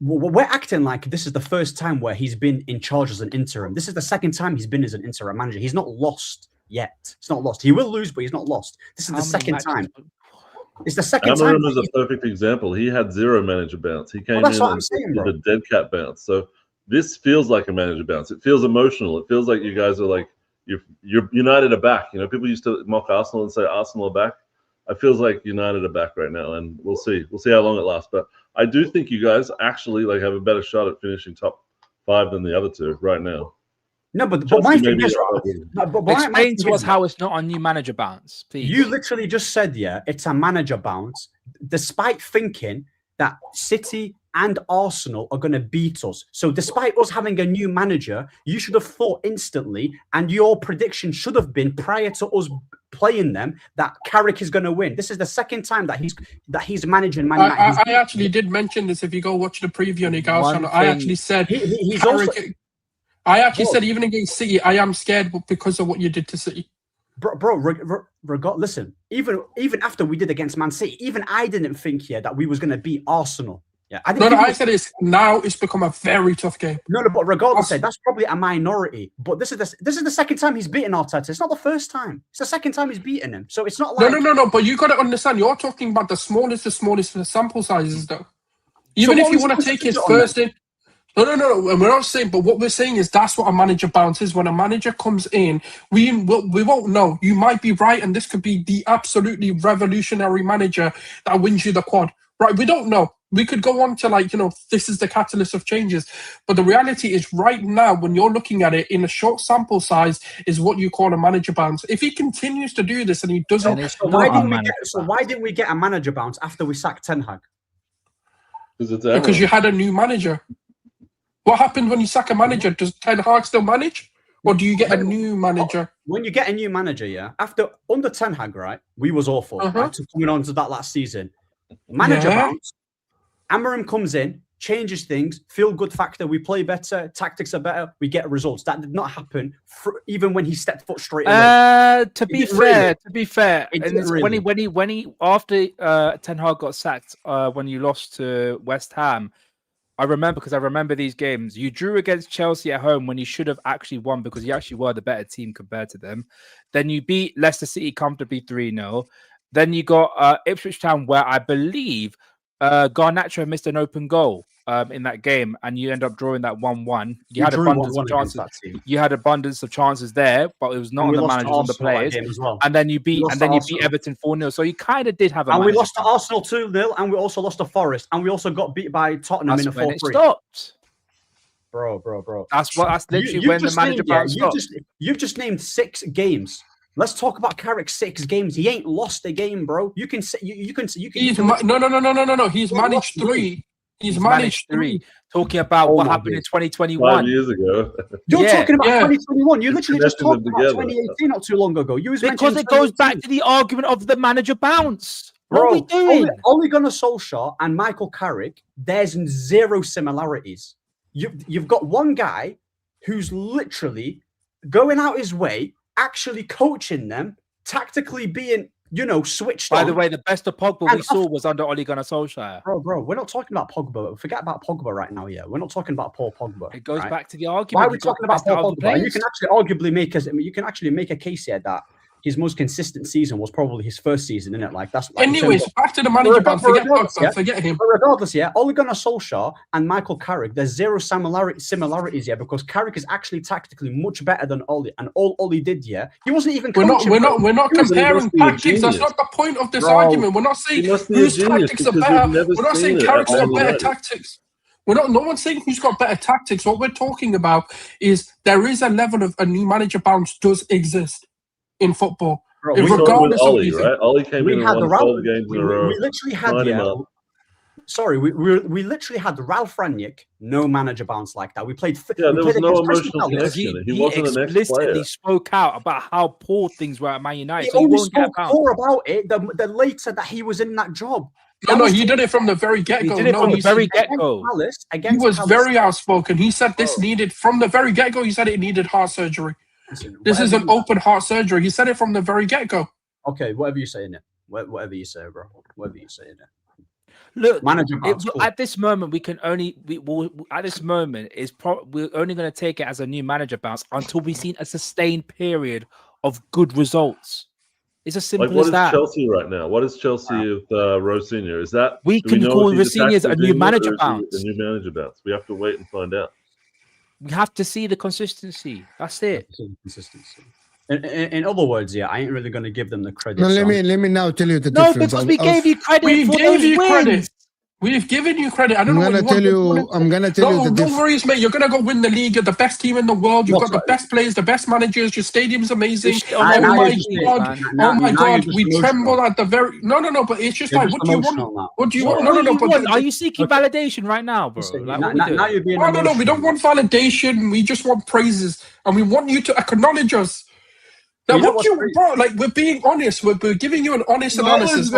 we're acting like this is the first time where he's been in charge as an interim. This is the second time he's been as an interim manager. He's not lost yet. It's not lost. He will lose, but he's not lost. This is the second time. It's the second time. Amarim is a perfect example. He had 0 manager bounce. He came in and did a dead cat bounce. So this feels like a manager bounce. It feels emotional. It feels like you guys are like you're United are back. You know, people used to mock Arsenal and say Arsenal are back. It feels like United are back right now, and we'll see. We'll see how long it lasts. But I do think you guys actually like have a better shot at finishing top 5 than the other two right now. No, but my thing is, explain to us how it's not a new manager bounce, please. You literally just said, it's a manager bounce, despite thinking that City and Arsenal are going to beat us. So despite us having a new manager, you should have thought instantly, and your prediction should have been prior to us playing them, that Carrick is going to win. This is the second time that he's managing Man United. I actually did mention this. If you go watch the preview on Igao, I actually said he's also. I actually said even against City, I am scared because of what you did to City. Listen. Even after we did against Man City, even I didn't think that we was going to beat Arsenal. Yeah, I said it's become a very tough game. No, but regardless, that's probably a minority. But this is the second time he's beaten Arteta. It's not the first time. It's the second time he's beaten him. So it's not like no. But you got to understand, you're talking about the smallest sample sizes, though. Even if you want to take his first in. No. We're not saying, but what we're saying is that's what a manager bounce is. When a manager comes in, we won't know. You might be right, and this could be the absolutely revolutionary manager that wins you the quad. Right? We don't know. We could go on to this is the catalyst of changes. But the reality is right now, when you're looking at it in a short sample size, is what you call a manager bounce. If he continues to do this and he doesn't... why didn't we get a manager bounce after we sacked Ten Hag? Because you had a new manager. What happened when you sack a manager? Does Ten Hag still manage? Or do you get a new manager? When you get a new manager, under Ten Hag, right, we was awful. Right, coming on to that last season. Manager bounce. Amarim comes in, changes things, feel good factor, we play better, tactics are better, we get results. That did not happen even when he stepped foot straight away. To be fair, and when he after Ten Hag got sacked, when you lost to West Ham, I remember these games. You drew against Chelsea at home when you should have actually won because you actually were the better team compared to them. Then you beat Leicester City comfortably 3-0. Then you got Ipswich Town, where I believe Garnacho missed an open goal in that game, and you end up drawing that 1-1. You had abundance of chances. You had abundance of chances there, but it was not on the managers, on the players. Well. And then you beat Everton 4-0. So you kind of did have a. And we lost to Arsenal 2-0, and we also lost to Forest, and we also got beat by Tottenham in a 4-3. It stopped. Bro. That's literally when the manager stopped. You've just named 6 games. Let's talk about Carrick's 6 games. He ain't lost a game, bro. You can say you can. No. He's managed 3. He's managed 3. Talking about what happened in 2021. 5 years ago. You're talking about 2021. You literally just talked about 2018 not too long ago. Because it goes back to the argument of the manager bounce. Bro, what are we doing? Ole Gunnar Solskjaer and Michael Carrick, there's 0 similarities. You've got one guy who's literally going out his way, actually coaching them, tactically being, switched on. By the way, the best of Pogba we saw was under Ole Gunnar Solskjaer. Bro, we're not talking about Pogba. Forget about Pogba right now, yeah. We're not talking about Paul Pogba. It goes back to the argument. Why are we talking about Paul Pogba? You can actually make a case here that his most consistent season was probably his first season, innit? Like that's. Anyways, back to the manager. Forget him. But regardless, yeah, Ole Gunnar Solskjaer and Michael Carrick, there's 0 similarities here because Carrick is actually tactically much better than Ole, and all Ole did, yeah, he wasn't even. We're not comparing tactics. That's not the point of this argument. We're not saying whose tactics are better. We're not saying Carrick's got better tactics. No one's saying who's got better tactics. What we're talking about is there is a level of a new manager bounce does exist in football. Bro, regardless of Ole, right? Ole came in and won 12 games in a row. We literally had we literally had Ralph Rangnick, no manager bounce like that. We played. Yeah, there was no emotional connection. He wasn't an ex-player. He spoke out about how poor things were at Man United. He only spoke more about it the later that he was in that job. No, he did it from the very get-go. He did it from the very get-go. He was very outspoken. He said this needed, from the very get-go, he said it needed heart surgery. This is an open heart surgery. He said it from the very get-go. Okay, whatever you say in it. Whatever you say, bro. Whatever you say in it. Look, at this moment, we can only at this moment we're only going to take it as a new manager bounce until we've seen a sustained period of good results. It's as simple as that. What is Chelsea right now? What is Chelsea with Rose Senior? Is that we can call Rose Senior a new manager bounce? A new manager bounce. We have to wait and find out. We have to see the consistency. That's it. Consistency. In other words, yeah, I ain't really going to give them the credit. No, let me now tell you the difference. No, because we gave you credit. We've given you credit. I don't know. I'm gonna tell you. Don't worry, mate. You're gonna go win the league. You're the best team in the world. You've got the best players, the best managers. Your stadium's amazing. Oh my god, we tremble at the very. No. But it's just like, what do you want? What do you want? No. But are you seeking validation right now, bro? No. We don't want validation. We just want praises, and we want you to acknowledge us. Now, what you bro? Like, we're being honest. We're giving you an honest analysis.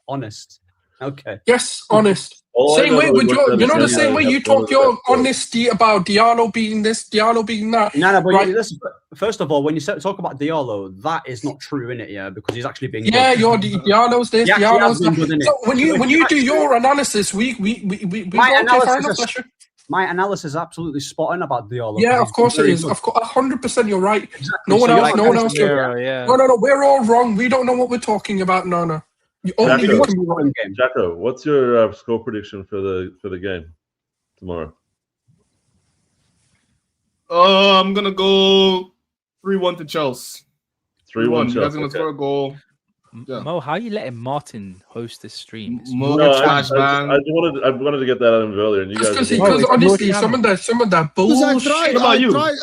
Honest. Okay. Yes, honest. Same way with the same way you talk your honesty about Diallo being this, Diallo being that. No, but listen, first of all, when you talk about Diallo, that is not true, innit? Yeah, because he's actually being. Yeah, Diallo's this, Diallo's that. So when you do your analysis, we my analysis is absolutely spot on about Diallo. Yeah, of course it is. Of course, 100%. You're right. Exactly. No one else. Yeah. No. We're all wrong. We don't know what we're talking about. No. Jacko, what's your score prediction for the game tomorrow? I'm gonna go 3-1 to Chelsea. 3-1. You guys gonna score a goal? Yeah. Mo, how are you letting Martin host this stream? I wanted to get that out of him earlier, and you guys. Because honestly, some of that bullshit.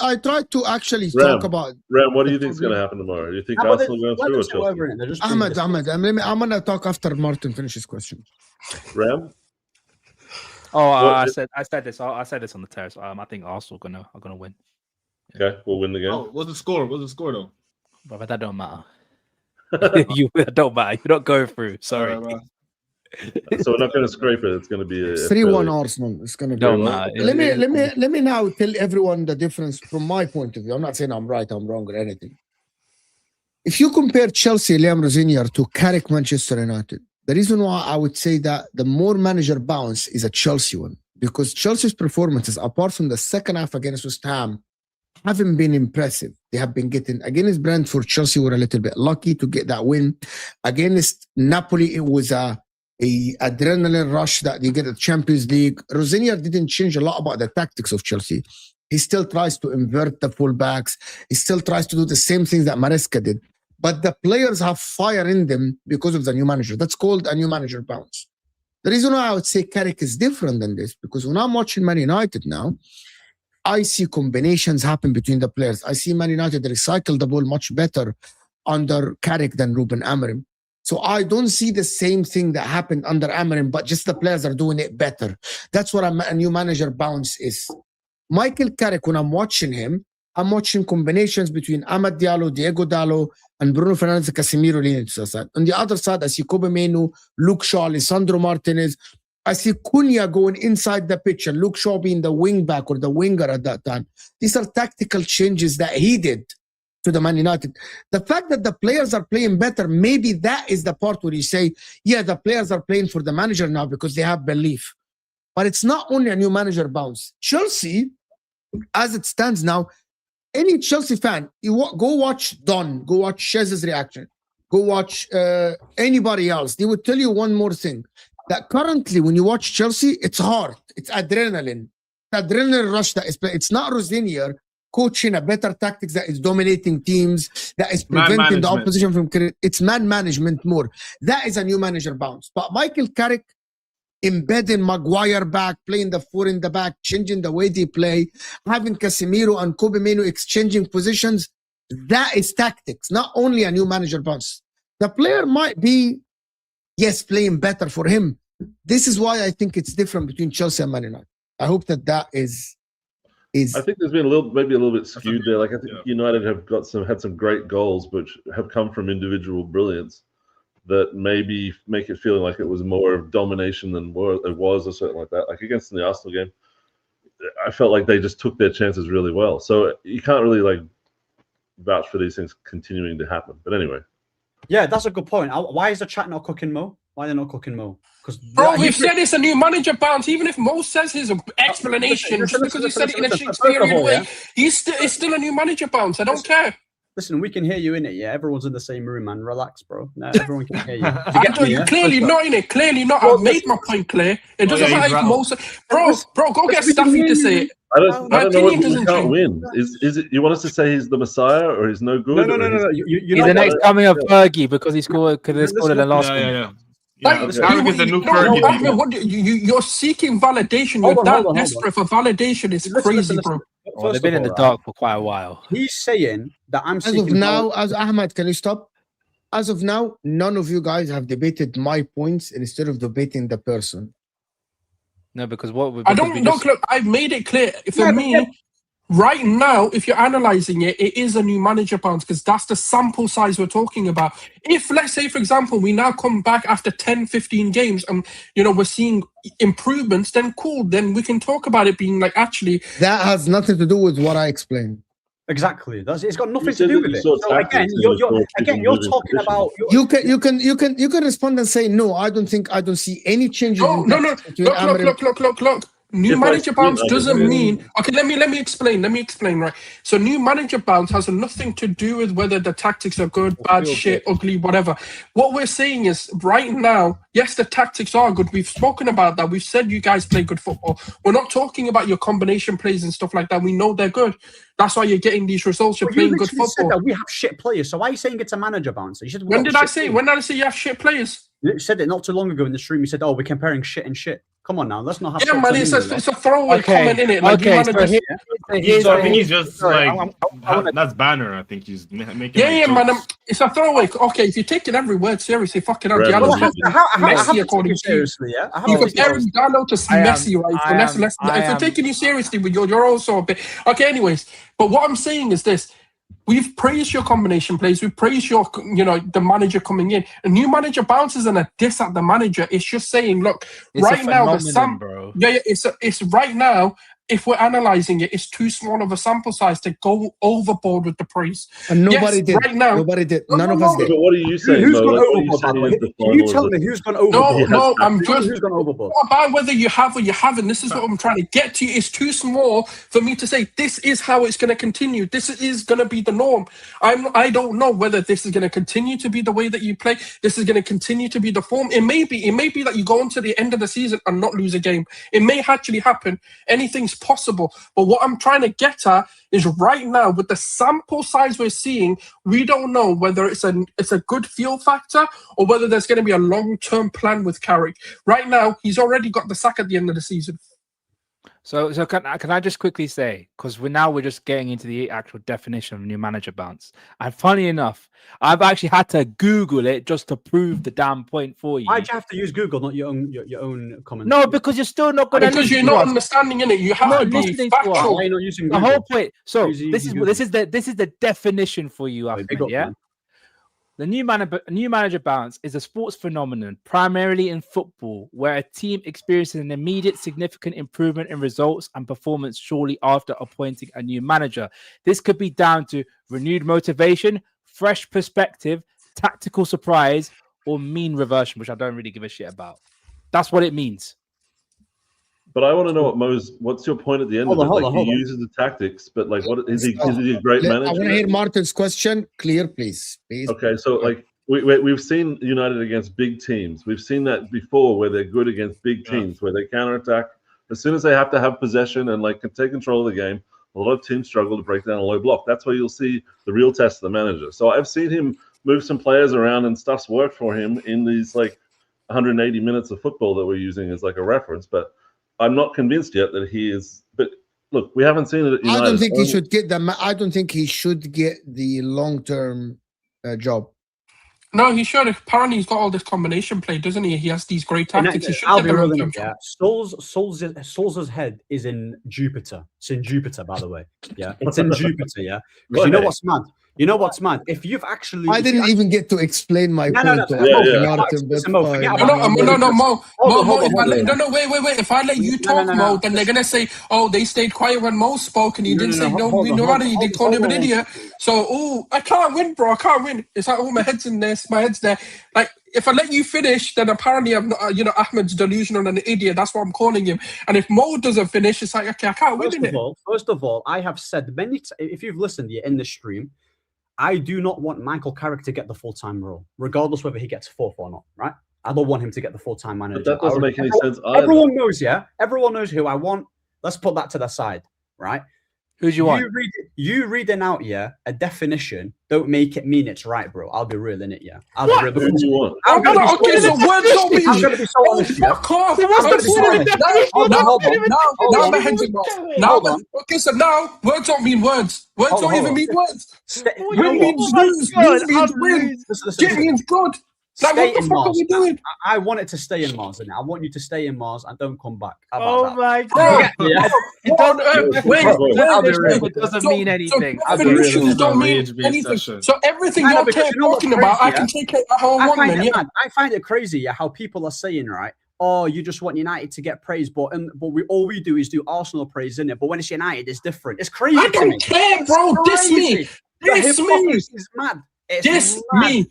I tried to actually talk about. Ram, what do you think is going to happen tomorrow? Do you think Arsenal going through or Chelsea? Ahmed, I'm going to talk after Martin finishes question. Ram. I said this on the terrace. I think Arsenal are gonna win. Okay, we'll win the game. Oh, what's the score? Though? But that don't matter. That don't matter. You're not going through. Sorry. So we're not going to scrape it. It's going to be a 3-1 Arsenal. It's going to be. No, Let me now tell everyone the difference from my point of view. I'm not saying I'm right, I'm wrong, or anything. If you compare Chelsea, Liam Rosenior, to Carrick Manchester United, the reason why I would say that the more manager bounce is a Chelsea one, because Chelsea's performances, apart from the second half against West Ham, haven't been impressive. They have been getting, against Brentford, Chelsea were a little bit lucky to get that win. Against Napoli, it was a adrenaline rush that they get at Champions League. Rosenior didn't change a lot about the tactics of Chelsea. He still tries to invert the fullbacks. He still tries to do the same things that Maresca did. But the players have fire in them because of the new manager. That's called a new manager bounce. The reason why I would say Carrick is different than this, because when I'm watching Man United now, I see combinations happen between the players. I see Man United recycle the ball much better under Carrick than Ruben Amorim. So I don't see the same thing that happened under Amorim, but just the players are doing it better. That's what a new manager bounce is. Michael Carrick, when I'm watching him, I'm watching combinations between Amad Diallo, Diego Dallo, and Bruno Fernandes and Casemiro leaning to the side. On the other side, I see Kobe Menu, Luke Shaw, Lisandro Martinez. I see Cunha going inside the pitch and Luke Shaw being the wing back or the winger at that time. These are tactical changes that he did to the Man United. The fact that the players are playing better, maybe that is the part where you say, yeah, the players are playing for the manager now because they have belief. But it's not only a new manager bounce. Chelsea, as it stands now, any Chelsea fan, go watch Don, go watch Chez's reaction, go watch anybody else. They would tell you one more thing, that currently when you watch Chelsea, it's hard. It's adrenaline. The adrenaline rush that is, it's not Rosenior coaching a better tactics that is dominating teams, that is preventing the opposition from creating. It's man management more. That is a new manager bounce. But Michael Carrick, embedding Maguire back, playing the four in the back, changing the way they play, having Casemiro and Kobe Menu exchanging positions, that is tactics, not only a new manager bounce. The player might be, yes, playing better for him. This is why I think it's different between Chelsea and Man United. I hope that is. I think there's been maybe a little bit skewed there. Like I think United have had some great goals, which have come from individual brilliance that maybe make it feel like it was more of domination than it was or something like that. Like against the Arsenal game, I felt like they just took their chances really well. So you can't really like vouch for these things continuing to happen. But anyway. Yeah, that's a good point. Why is the chat not cooking Mo? Why are they not cooking Mo? Bro, we've said it's a new manager bounce. Even if Mo says his explanation, just because he said it in a Shakespearean way, it's still a new manager bounce. I don't care. Listen, we can hear you in it, yeah? Everyone's in the same room, man. Relax, bro. No, everyone can hear you. You're clearly not in it. Clearly not. I've made my point clear. It doesn't matter if Mo says... Bro, go get Staffy to say it. I don't know what you can't win. Is it? You want us to say he's the Messiah or he's no good? No. He's the next coming of Fergie because he scored in the last one. You're seeking validation. You're that desperate for validation. It's crazy, bro. Well, they've been in the dark for quite a while. He's saying that I'm seeking... As of now, Ahmad, can you stop? As of now, none of you guys have debated my points instead of debating the person. No, because what... I don't... Look, I've made it clear. For me... Right now, if you're analyzing it, it is a new manager bounce because that's the sample size we're talking about. If, let's say, for example, we now come back after 10, 15 games and, we're seeing improvements, then cool. Then we can talk about it being like, actually... That has nothing to do with what I explained. Exactly. It's got nothing to do with it. So again, you're talking about... You can respond and say, no, I don't see any changes. No. Look. New manager bounce doesn't mean... Okay, let me explain. Right? So new manager bounce has nothing to do with whether the tactics are good, bad, shit, ugly, whatever. What we're saying is right now, yes, the tactics are good. We've spoken about that. We've said you guys play good football. We're not talking about your combination plays and stuff like that. We know they're good. That's why you're getting these results. You're playing good football. Said that we have shit players. So why are you saying it's a manager bounce? When did I say you have shit players? You said it not too long ago in the stream. You said, we're comparing shit and shit. Come on now, let's not have... Yeah, man, it's a throwaway comment in it. Like, I think he's just that's banner. I think he's making... Yeah, man, it's a throwaway. Okay, if you're taking every word seriously, fucking hell, Messi, according to you. You're comparing Gallo to Messi, right? So if we're taking you seriously, you're also a bit... Okay, anyways, but what I'm saying is this. We've praised your combination plays. We've praised your, the manager coming in. A new manager bounces and a diss at the manager. It's just saying, look, It's right a now phenomenon, bro. it's right now. If we're analysing it, it's too small of a sample size to go overboard with the praise. And nobody did. Right now, Nobody did. None of us did. But what are you saying, Who's Mo? gone Like, what are you overboard, by the saying way? is the Can you final tell of me the- who's gone overboard? No, I'm Who's just gone overboard? not about whether you have or you haven't. This is what I'm trying to get to. It's too small for me to say this is how it's going to continue. This is going to be the norm. I don't know whether this is going to continue to be the way that you play. This is going to continue to be the form. It may be that you go into the end of the season and not lose a game. It may actually happen. Anything's possible. But what I'm trying to get at is right now with the sample size we're seeing, we don't know whether it's a good feel factor or whether there's going to be a long-term plan with Carrick. Right now, he's already got the sack at the end of the season. So can I just quickly say, because we're just getting into the actual definition of new manager bounce, and funny enough, I've actually had to Google it just to prove the damn point for you. Why'd you have to use Google, not your own comments? No, because you're still not going to. Because you're not understanding in it. You have to be factual. Why are you not using The Google? whole point. So Who's this using is the definition for you, Ahmed, big up, yeah. man. The new manager bounce is a sports phenomenon, primarily in football, where a team experiences an immediate significant improvement in results and performance shortly after appointing a new manager. This could be down to renewed motivation, fresh perspective, tactical surprise, or mean reversion, which I don't really give a shit about. That's what it means. But I want to know what's your point at the end of it? Hold on. He uses the tactics, but like, what is he a great manager? I want to hear Martin's question clear, please. Okay, so like we've seen United against big teams. We've seen that before where they're good against big teams, where they counterattack. As soon as they have to have possession and like can take control of the game, a lot of teams struggle to break down a low block. That's where you'll see the real test of the manager. So I've seen him move some players around and stuff's worked for him in these like 180 minutes of football that we're using as like a reference, but I'm not convinced yet that he is. But look, we haven't seen it at United. I don't think he should get I don't think he should get the long-term job. No, he should. Apparently, he's got all this combination play, doesn't he? He has these great tactics. He should I'll get be the really long-term yeah. job. Sol's head is in Jupiter. It's in Jupiter, by the way. Yeah, it's in Jupiter. Yeah, because you know what's mad. You know what's mad? If you've actually, I didn't even get to explain my point. No, wait. If I let you talk, Mo, then they're gonna say, "Oh, they stayed quiet when Mo spoke, and he didn't say no. We know he did call him an idiot." So, I can't win, bro. I can't win. It's like, my head's in this, my head's there. Like, if I let you finish, then apparently I'm not, Ahmed's delusional and an idiot. That's what I'm calling him. And if Mo doesn't finish, it's like, okay, I can't win it. First of all, I have said many if you've listened in the stream, I do not want Michael Carrick to get the full-time role, regardless whether he gets fourth or not, right? I don't want him to get the full-time manager. But that doesn't make any sense either. Everyone knows, yeah? Everyone knows who I want. Let's put that to the side, right? Who do you want? You reading out, yeah, a definition, don't make it mean it's right, bro. I'll be real in it, yeah. I'll be real. Who do you want? Okay, so words don't mean I'm going to be so honest, yeah. Fuck off. Now my head's in now. Okay, so now words don't mean words. Words don't even mean words. Win means lose. Lose means win. Get means good. Like, what the fuck are we doing? I want it to stay in Mars, and I want you to stay in Mars and don't come back. Oh my god! It doesn't mean anything. Definitions don't mean anything. So everything you're talking about, I can take it how I want. I find it crazy, yeah, how people are saying, right? Oh, you just want United to get praise, but all we do is do Arsenal praise, innit? But when it's United, it's different. It's crazy. I don't care, bro. Diss me. Diss me. It's mad. Diss me.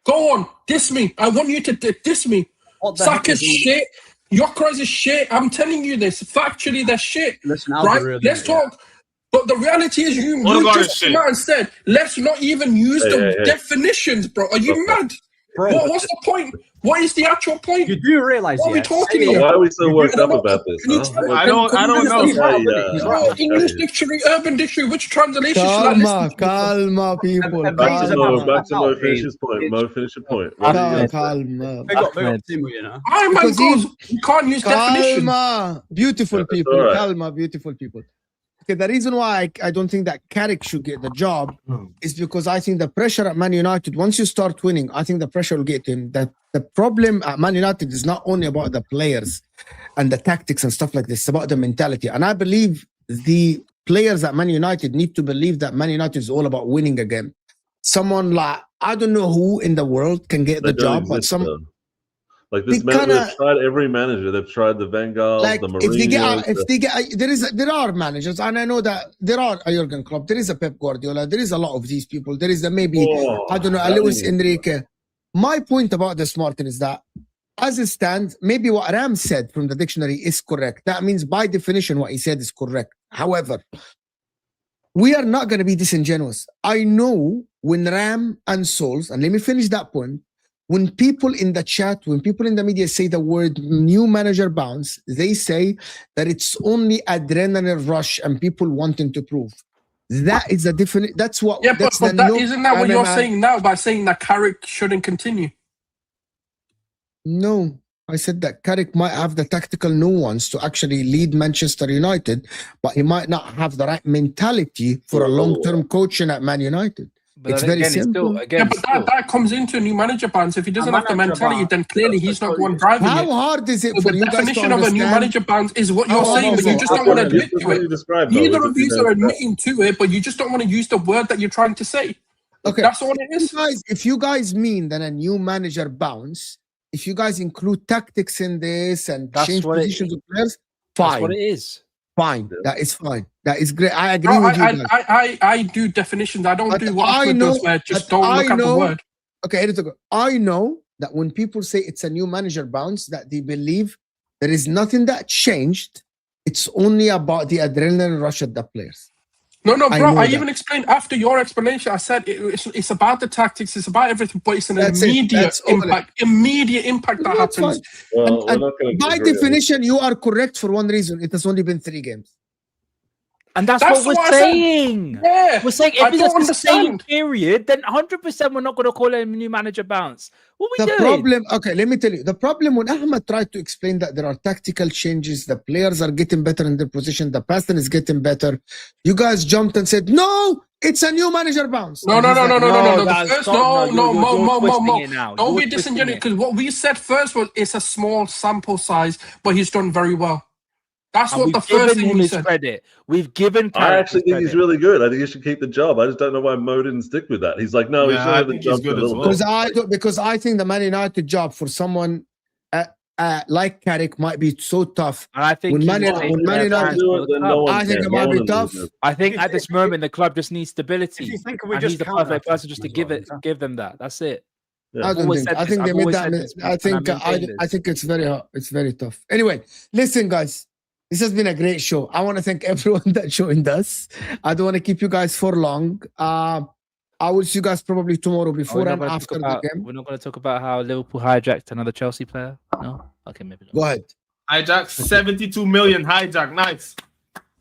Go on, diss me. I want you to diss me. Saka's shit. Yokras is shit. I'm telling you this. Factually, they're shit. Listen, right? Let's talk. But the reality is, you just come out and said, let's not even use the definitions, bro. Are you mad? Bro, what's the point? What is the actual point? You do realize, what are we talking here? Why are we so worked up about this? I don't know. English dictionary, urban dictionary, which translation Calma, people. Back to Mo, finish his point. Mo, finish your point. Calma. I'm my God. You can't use definitions. Calma. Beautiful people. Right. Calma, beautiful people. Okay, the reason why I don't think that Carrick should get the job is because I think the pressure at Man United, once you start winning, I think the pressure will get to him. That the problem at Man United is not only about the players and the tactics and stuff like this, it's about the mentality. And I believe the players at Man United need to believe that Man United is all about winning again. Someone like, I don't know who in the world can get the job, but like this manager, they've tried every manager. They've tried the Van Gaal, like the Mourinho. There are managers, and I know that there are a Jurgen Klopp, there is a Pep Guardiola, there is a lot of these people. There is a I don't know, a Luis Enrique. My point about this, Martin, is that as it stands, maybe what Ram said from the dictionary is correct. That means by definition, what he said is correct. However, we are not going to be disingenuous. I know when Ram and Souls, and let me finish that point, when people in the chat, when people in the media say the word new manager bounce, they say that it's only adrenaline rush and people wanting to prove. That is a different, that's what... Yeah, but isn't that what you're saying now by saying that Carrick shouldn't continue? No, I said that Carrick might have the tactical nuance to actually lead Manchester United, but he might not have the right mentality for a long-term coaching at Man United. But it's very simple. That comes into a new manager bounce. If he doesn't have the mentality, then clearly he's not the one driving it. How hard is it for you guys to definition of a new manager bounce is what you're saying, but you just don't want to admit to it. Neither of you are admitting to it, but you just don't want to use the word that you're trying to say. Okay, that's all it is. If you guys mean that a new manager bounce, if you guys include tactics in this and change positions of players, fine. That's what it is. Fine. That is fine. That is great. I agree with you guys. I do definitions. I don't do what Ahmed does where just don't look at the word. Okay, here to go. I know that when people say it's a new manager bounce, that they believe there is nothing that changed. It's only about the adrenaline rush at the players. No, bro. I even explained after your explanation. I said it's about the tactics. It's about everything, but it's an immediate impact. Immediate impact that happens. Well, and by definition, you are correct for one reason. It has only been 3 games. And that's what we're saying. Yeah, we're saying if it's the same period, then 100% we're not going to call it a new manager bounce. What are we doing? Problem, okay, let me tell you. The problem when Ahmed tried to explain that there are tactical changes, the players are getting better in their position, the passing is getting better. You guys jumped and said, no, it's a new manager bounce. No. Don't be disingenuous, because what we said first was it's a small sample size, but he's done very well. That's what the first thing we said. Credit. We've given. I actually think he's really good. I think he should keep the job. I just don't know why Mo didn't stick with that. He's like, no, he should have the job good as well. Because I think the Man United job for someone like Carrick might be so tough. And I think when Man United, I think it might be tough. I think at this moment the club just needs stability. And he's the perfect person just to give them that. That's it. Yeah. I think they made that. I think it's very tough. Anyway, listen, guys. This has been a great show. I want to thank everyone that joined us. I don't want to keep you guys for long. I will see you guys probably tomorrow before and after the game. We're not going to talk about how Liverpool hijacked another Chelsea player? No? Okay, maybe not. Go ahead. Hijack 72 million hijack. Nice.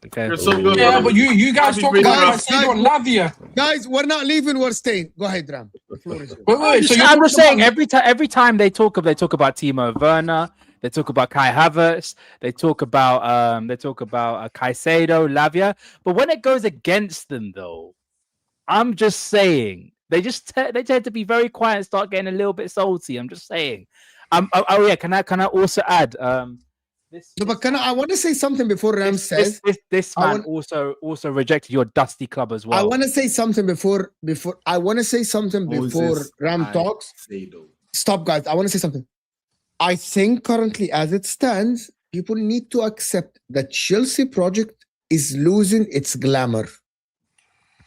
Okay. You're so good. Yeah, but you guys talk about Lavia. Guys, we're not leaving. We're staying. Go ahead, Ram. Wait. So I'm just saying every time they talk about Timo Werner. They talk about Kai Havertz. They talk about Caicedo, Lavia. But when it goes against them, though, I'm just saying they tend to be very quiet and start getting a little bit salty. I'm just saying. Can I also add? I want to say something before Ram says. This man also rejected your dusty club as well. I want to say something before Ram talks. Stop, guys. I want to say something. I think currently, as it stands, people need to accept that Chelsea project is losing its glamour.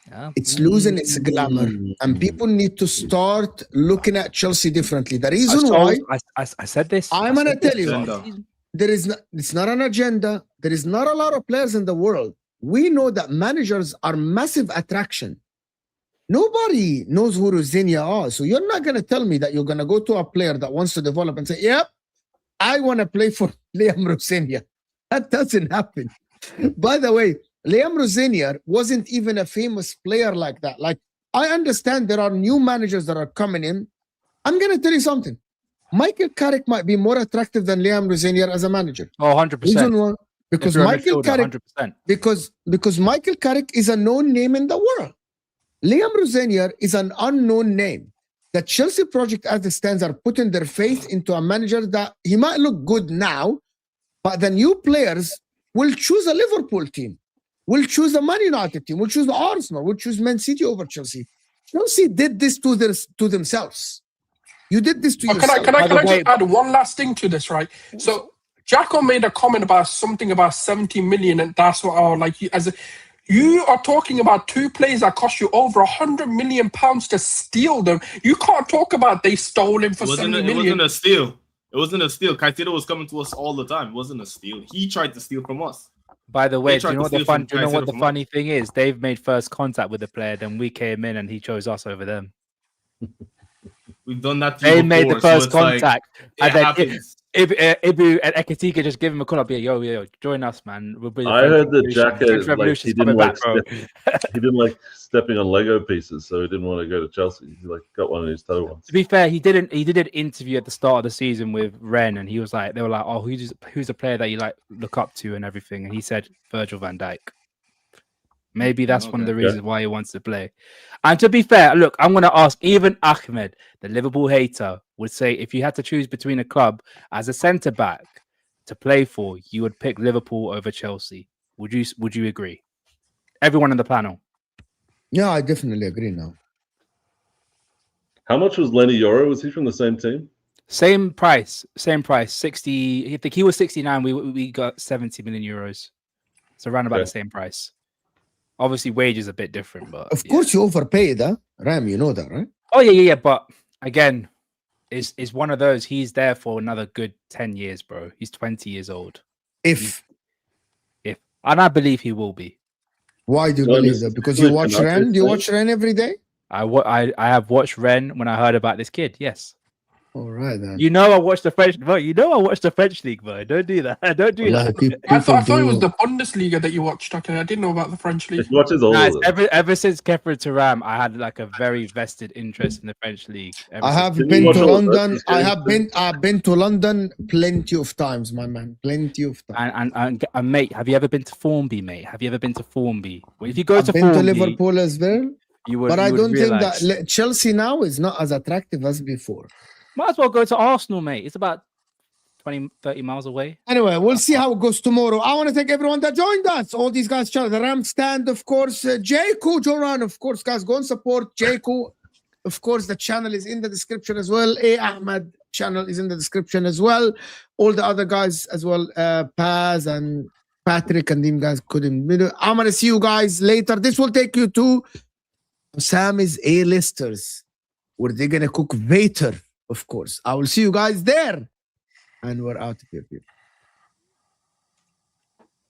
Yeah. It's losing its glamour, and people need to start looking at Chelsea differently. The reason why I said this, I'm gonna tell you, it's not an agenda. There is not a lot of players in the world. We know that managers are massive attraction. Nobody knows who Rosinia is. So you're not going to tell me that you're going to go to a player that wants to develop and say, yep, I want to play for Liam Rosinia. That doesn't happen. By the way, Liam Rosinia wasn't even a famous player like that. Like, I understand there are new managers that are coming in. I'm going to tell you something. Michael Carrick might be more attractive than Liam Rosinia as a manager. Oh, 100%. Because Michael Carrick, 100%. Because Michael Carrick is a known name in the world. Liam Rosinia is an unknown name. The Chelsea project as it stands are putting their faith into a manager that he might look good now, but the new players will choose a Liverpool team. will choose the Man United team, will choose the Arsenal, will choose Man City over Chelsea. Chelsea did this to themselves. You did this to yourself. Can I just add one last thing to this, right? So Jacko made a comment about something about 70 million, and that's what you are talking about two players that cost you over 100 million pounds to steal them. You can't talk about they stole him for 70 million. It wasn't a steal. It wasn't a steal. Caicedo was coming to us all the time. It wasn't a steal. He tried to steal from us. By the way, do you know what the funny thing is? They've made first contact with the player, then we came in and he chose us over them. We've done that. They made the first contact, and then Ibu and Ekitike just give him a call up here. Yo, join us, man. I heard that Jacquet, like, he didn't like stepping on Lego pieces, so he didn't want to go to Chelsea. He got one in his toe once. To be fair, he did an interview at the start of the season with Ren, and he was like, they were like, oh, who's a player that you look up to and everything, and he said Virgil van Dijk. Maybe that's one of the reasons why he wants to play. And to be fair, look, I'm going to ask, even Ahmed, the Liverpool hater, would say if you had to choose between a club as a centre-back to play for, you would pick Liverpool over Chelsea. Would you agree? Everyone on the panel. Yeah, I definitely agree now. How much was Lenny Yoro? Was he from the same team? Same price. 60. I think he was 69. We got 70 million euros. So around about the same price. Obviously, wages a bit different, but of course you overpaid, huh? Ram, you know that, right? Oh yeah. But again, it's one of those. He's there for another good 10 years, bro. He's 20 years old. If, and I believe he will be. Why do you believe that? Because you watch Ren. Do you watch Ren every day? I have watched Ren when I heard about this kid. Yes. All right, then. You know I watched the French. Bro, you know I watched the French league, bro. Don't do that. Don't do that. I thought it was the Bundesliga that you watched. Okay, I didn't know about the French league. Watches all of them. Ever since Kefir Turam, I had like a very vested interest in the French league. I have been to London. I've been to London plenty of times, my man. Plenty of times. And mate, have you ever been to Formby, mate? Have you ever been to Formby? Well, if you go to Formby, to Liverpool as well. But I don't think that Chelsea now is not as attractive as before. Might as well go to Arsenal, mate. It's about 20, 30 miles away. Anyway, we'll see how it goes tomorrow. I want to thank everyone that joined us. All these guys, the Ram Stand, of course, Jacquet, Joran, of course, guys, go and support Jacquet. Of course, the channel is in the description as well. Ahmed channel is in the description as well. All the other guys as well, Paz and Patrick and them guys couldn't. I'm going to see you guys later. This will take you to Sammy's A-listers, where they're going to cook Vater. Of course, I will see you guys there. And we're out of here, people.